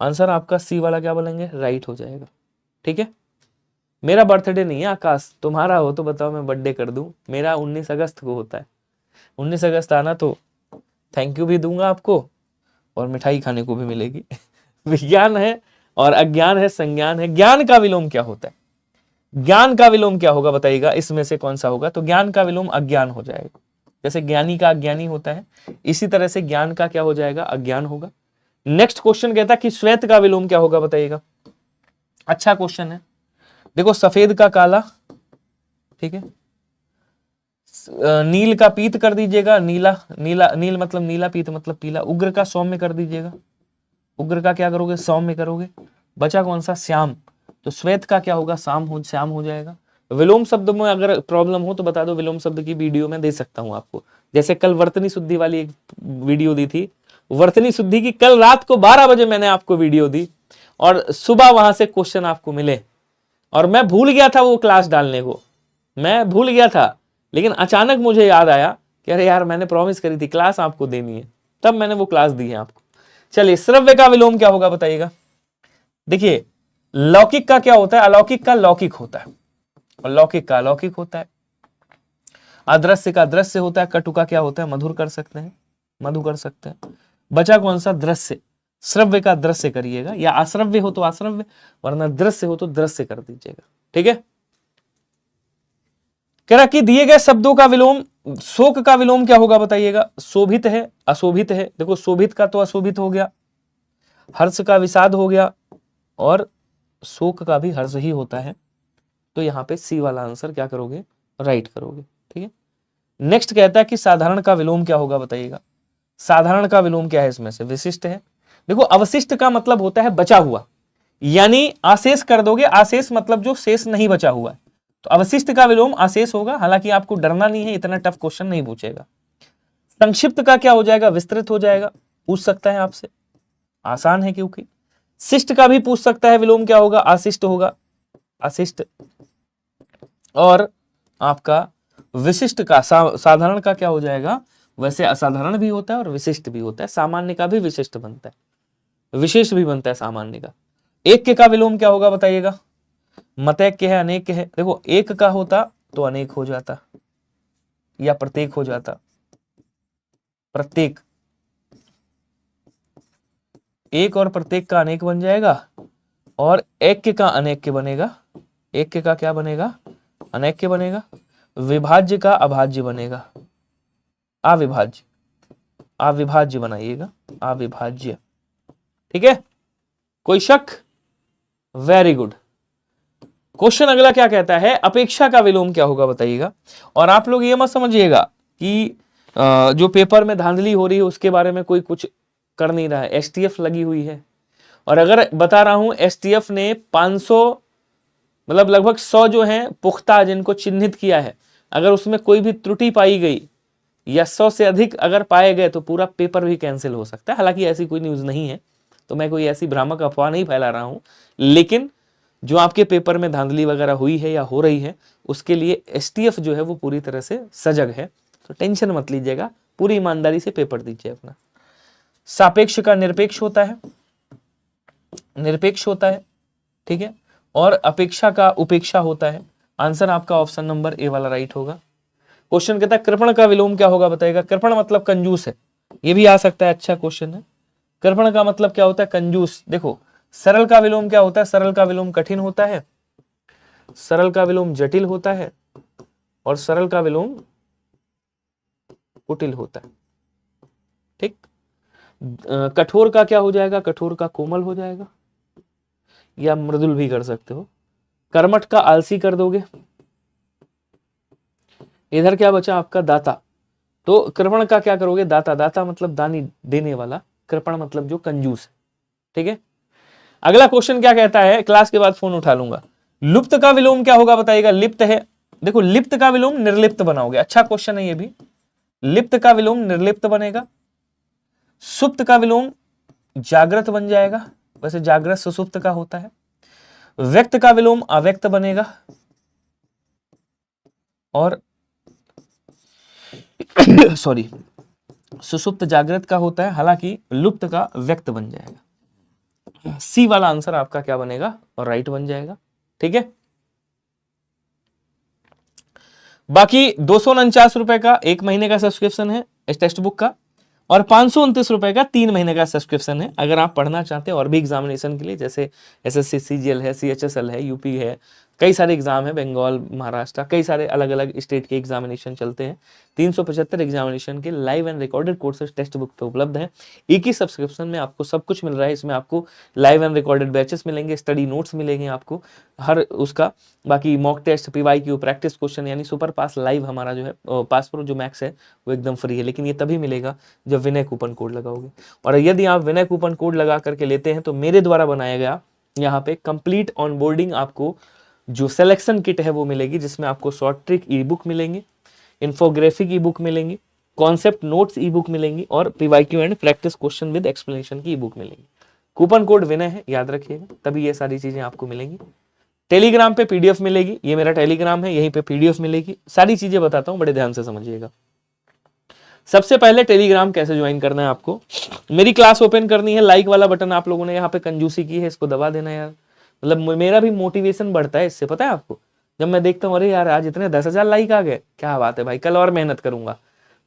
आंसर आपका सी वाला क्या बोलेंगे, राइट हो जाएगा। ठीक है, मेरा बर्थडे नहीं है आकाश, तुम्हारा हो तो बताओ मैं बर्थडे कर दूं। मेरा 19 अगस्त को होता है, 19 अगस्त आना तो थैंक यू भी दूंगा आपको और मिठाई खाने को भी मिलेगी। विज्ञान है और अज्ञान है, संज्ञान है। ज्ञान का विलोम क्या होता है, ज्ञान का विलोम क्या होगा बताइएगा, इसमें से कौन सा होगा? तो ज्ञान का विलोम अज्ञान हो जाएगा। जैसे ज्ञानी का अज्ञानी होता है, इसी तरह से ज्ञान का क्या हो जाएगा, अज्ञान होगा। नेक्स्ट क्वेश्चन कहता है कि श्वेत का विलोम क्या होगा बताइएगा। अच्छा क्वेश्चन है, देखो सफेद का काला, ठीक है, नील का पीत कर दीजिएगा, नीला, नीला, नील मतलब नीला, पीत मतलब पीला। उग्र का सौम्य कर दीजिएगा, उग्र का क्या करोगे, सौम्य करोगे। बचा कौन सा, श्याम, तो श्वेत का क्या होगा, श्याम हो जाएगा। विलोम शब्द में अगर प्रॉब्लम हो तो बता दो, विलोम शब्द की वीडियो में दे सकता हूं आपको। जैसे कल वर्तनी शुद्धि वाली एक वीडियो दी थी, वर्तनी शुद्धि की कल रात को 12 बजे मैंने आपको वीडियो दी और सुबह वहां से क्वेश्चन आपको मिले, और मैं भूल गया था वो क्लास डालने को, मैं भूल गया था, लेकिन अचानक मुझे याद आया कि अरे यार मैंने प्रॉमिस करी थी क्लास आपको देनी है, तब मैंने वो क्लास दी है आपको। चलिए, श्रव्य का विलोम क्या होगा बताइएगा। देखिए, लौकिक का क्या होता है, अलौकिक का लौकिक होता है, और लौकिक का अलौकिक होता है। अदृश्य का दृश्य होता है, कटु का क्या होता है, मधुर कर सकते हैं, मधु कर सकते हैं। बचा कौन सा, दृश्य। श्रव्य का दृश्य करिएगा, या अश्रव्य हो तो अश्रव्य, वरना दृश्य हो तो दृश्य कर दीजिएगा। ठीक है, कह रहा कि दिए गए शब्दों का विलोम, शोक का विलोम क्या होगा बताइएगा। शोभित है, अशोभित है। देखो शोभित का तो अशोभित हो गया, हर्ष का विषाद हो गया, और शोक का भी हर्ष ही होता है। तो यहां पे सी वाला आंसर क्या करोगे, राइट करोगे। ठीक है, नेक्स्ट कहता है कि साधारण का विलोम क्या होगा बताइएगा। साधारण का विलोम क्या है, इसमें से विशिष्ट है। देखो अवशिष्ट का मतलब होता है बचा हुआ, यानी आशेष कर दोगे, आशेष मतलब जो शेष नहीं बचा हुआ है, तो अवशिष्ट का विलोम आशेष होगा। हालांकि आपको डरना नहीं है, इतना टफ क्वेश्चन नहीं पूछेगा। संक्षिप्त का क्या हो जाएगा, विस्तृत हो जाएगा, पूछ सकता है आपसे, आसान है क्योंकि। शिष्ट का भी पूछ सकता है, विलोम क्या होगा, आशिष्ट होगा, अशिष्ट। और आपका विशिष्ट का, साधारण का क्या हो जाएगा, वैसे असाधारण भी होता है और विशिष्ट भी होता है। सामान्य का भी विशिष्ट बनता है, विशेष भी बनता है सामान्य का। एक का विलोम क्या होगा बताइएगा। मतैक्य है, अनेक है। देखो एक का होता तो अनेक हो जाता, या प्रत्येक हो जाता, प्रत्येक, एक और प्रत्येक का अनेक बन जाएगा, और ऐक्य का अनेक्य बनेगा। ऐक्य का क्या बनेगा, अनेक्य बनेगा। विभाज्य का अभाज्य बनेगा, अविभाज्य, अविभाज्य बनाइएगा, अविभाज्य। ठीक है, कोई शक, वेरी गुड। क्वेश्चन अगला क्या कहता है, अपेक्षा का विलोम क्या होगा बताइएगा। और आप लोग ये मत समझिएगा कि जो पेपर में धांधली हो रही है उसके बारे में कोई कुछ कर नहीं रहा है, एसटीएफ लगी हुई है। और अगर बता रहा हूं, एसटीएफ ने 500 मतलब लगभग 100 जो हैं पुख्ता जिनको चिन्हित किया है, अगर उसमें कोई भी त्रुटि पाई गई या 100 से अधिक अगर पाए गए तो पूरा पेपर भी कैंसिल हो सकता है। हालांकि ऐसी कोई न्यूज नहीं है, तो मैं कोई ऐसी भ्रामक अफवाह नहीं फैला रहा हूं, लेकिन जो आपके पेपर में धांधली वगैरह हुई है या हो रही है, उसके लिए एसटीएफ जो है वो पूरी तरह से सजग है, तो टेंशन मत लीजिएगा, पूरी ईमानदारी से पेपर दीजिए अपना। सापेक्ष का निरपेक्ष होता है, निरपेक्ष होता है, ठीक है, और अपेक्षा का उपेक्षा होता है। आंसर आपका ऑप्शन नंबर ए वाला राइट होगा। क्वेश्चन कहता है कृपण का विलोम क्या होगा बताइएगा। कृपण मतलब कंजूस है, ये भी आ सकता है, अच्छा क्वेश्चन है। कृपण का मतलब क्या होता है, कंजूस। देखो सरल का विलोम क्या होता है, सरल का विलोम कठिन होता है, सरल का विलोम जटिल होता है, और सरल का विलोम कुटिल होता है। ठीक, कठोर का क्या हो जाएगा, कठोर का कोमल हो जाएगा, या मृदुल भी कर सकते हो। कर्मठ का आलसी कर दोगे। इधर क्या बचा आपका, दाता, तो कृपण का क्या करोगे, दाता। दाता मतलब दानी, देने वाला, कृपण मतलब जो कंजूस है। ठीक है, अगला क्वेश्चन क्या कहता है, क्लास के बाद फोन उठा लूंगा। लुप्त का विलोम क्या होगा बताइएगा। लिप्त है, देखो लिप्त का विलोम निर्लिप्त बनाओगे, अच्छा क्वेश्चन है ये भी। लिप्त का विलोम निर्लिप्त बनेगा। सुप्त का विलोम जागृत बन जाएगा, वैसे जागृत सुसुप्त का होता है। व्यक्त का विलोम अव्यक्त बनेगा, और सॉरी, सुषुप्त जागृत का होता है, हालांकि लुप्त का व्यक्त बन जाएगा। सी वाला आंसर आपका क्या बनेगा और राइट बन जाएगा। ठीक है, बाकी 249 रुपए का 1 महीने का सब्सक्रिप्शन है इस टेक्स्ट बुक का, और 529 रुपए का 3 महीने का सब्सक्रिप्शन है। अगर आप पढ़ना चाहते हैं और भी एग्जामिनेशन के लिए, जैसे एसएससी सीजीएल है, सीएचएसएल है, यूपी है, कई सारे एग्जाम है, बंगाल, महाराष्ट्र, कई सारे अलग अलग स्टेट के एग्जामिनेशन चलते हैं। 375 एग्जामिनेशन के live and recorded courses text book पे उपलब्ध है। एक ही सब्सक्रिप्शन में आपको सब कुछ मिल रहा है। इसमें आपको लाइव एंड रिकॉर्डेड बैचेस मिलेंगे, स्टडी नोट्स मिलेंगे आपको हर उसका, बाकी mock test, PYQ, practice question, यानी सुपर पास लाइव हमारा जो है पास प्रो जो मैक्स है वो एकदम फ्री है। लेकिन ये तभी मिलेगा जब विनय कूपन कोड लगाओगे, और यदि आप विनय कूपन कोड लगा करके लेते हैं तो मेरे द्वारा बनाया गया यहाँ पे कंप्लीट ऑनबोर्डिंग आपको जो सिलेक्शन किट है वो मिलेगी, जिसमें आपको शॉर्ट ट्रिक ई बुक मिलेंगे, इन्फोग्राफिक ई बुक मिलेंगी, कॉन्सेप्ट नोट्स ई बुक मिलेंगी, और PYQ and practice question with explanation की ई बुक मिलेंगी। कूपन कोड विनय है, याद रखिएगा, तभी ये सारी चीजें आपको मिलेंगी। टेलीग्राम पे पीडीएफ मिलेगी, ये मेरा टेलीग्राम है, यहीं पे पीडीएफ मिलेगी। सारी चीजें बताता हूं, बड़े ध्यान से समझिएगा। सबसे पहले टेलीग्राम कैसे ज्वाइन करना है आपको, मेरी क्लास ओपन करनी है, लाइक वाला बटन आप लोगों ने यहाँ पे कंजूसी की है, इसको दबा देना यार। मतलब मेरा भी मोटिवेशन बढ़ता है इससे, पता है आपको, जब मैं देखता हूँ अरे यार आज इतने 10,000 लाइक आ गए, क्या बात है भाई, कल और मेहनत करूंगा,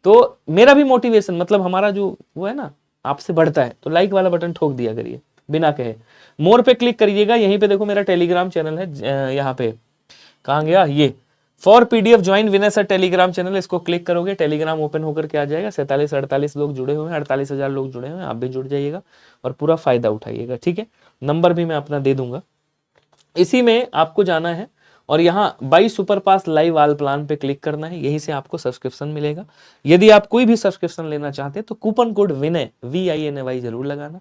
तो मेरा भी मोटिवेशन, मतलब हमारा जो वो है ना आपसे बढ़ता है। तो लाइक वाला बटन ठोक दिया करिए बिना कहे। मोर पे क्लिक करिएगा, यहीं पे देखो मेरा टेलीग्राम चैनल है, यहाँ पे कहाँ गया ये, for PDF join Vinay sir Telegram channel, इसको क्लिक करोगे टेलीग्राम ओपन होकर के आ जाएगा। 47-48 लोग जुड़े हुए हैं, 48,000 लोग जुड़े हुए हैं, आप भी जुड़ जाइएगा और पूरा फायदा उठाइएगा। ठीक है, नंबर भी मैं अपना दे दूंगा। इसी में आपको जाना है और यहाँ by super pass live all plan पे क्लिक करना है, यहीं से आपको सब्सक्रिप्शन मिलेगा। यदि आप कोई भी सब्सक्रिप्शन लेना चाहते हैं तो कूपन कोड विनय VINAY जरूर लगाना,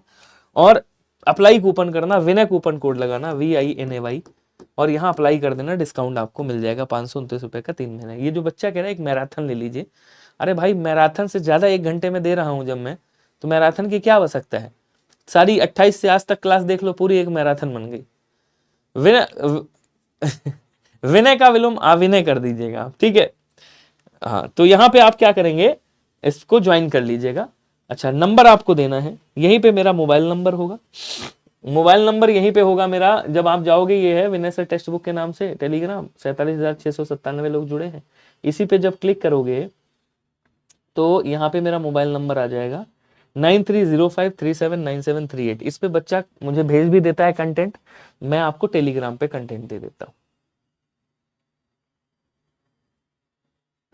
और अप्लाई कूपन करना, विनय कूपन कोड लगाना VINAY, और यहाँ अप्लाई कर देना, डिस्काउंट आपको मिल जाएगा 529 रुपए का 3 महीने। ये जो बच्चा कह रहा है एक मैराथन ले लीजिए, अरे भाई मैराथन से ज्यादा 1 घंटे में दे रहा हूं जब मैं, तो मैराथन की क्या आवश्यकता है। सारी 28 से आज तक क्लास देख लो, पूरी एक मैराथन बन गई। विनय का विलोम अविनय कर दीजिएगा आप, ठीक है। हाँ, तो यहाँ पे आप क्या करेंगे, इसको ज्वाइन कर लीजिएगा। अच्छा, नंबर आपको देना है, यहीं पे मेरा मोबाइल नंबर होगा, मोबाइल नंबर यहीं पे होगा मेरा। जब आप जाओगे, ये है विनय सर टेक्स्ट बुक के नाम से टेलीग्राम, 47,697 लोग जुड़े हैं, इसी पे जब क्लिक करोगे तो यहाँ पे मेरा मोबाइल नंबर आ जाएगा 9305379738। इस पे बच्चा मुझे भेज भी देता है कंटेंट, मैं आपको टेलीग्राम पे कंटेंट दे देता हूँ।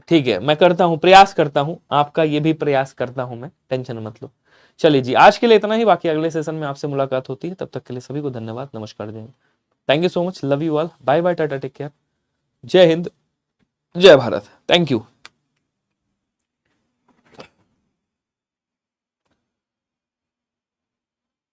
ठीक है, मैं करता हूँ, प्रयास करता हूँ, आपका ये भी प्रयास करता हूँ मैं, टेंशन मत लो। चलिए जी, आज के लिए इतना ही, बाकी अगले सेशन में आपसे मुलाकात होती है। तब तक के लिए सभी को धन्यवाद, नमस्कार, जय Hind, thank you so much, love you all, bye bye, tata, take care, जय हिंद, जय भारत, थैंक यू।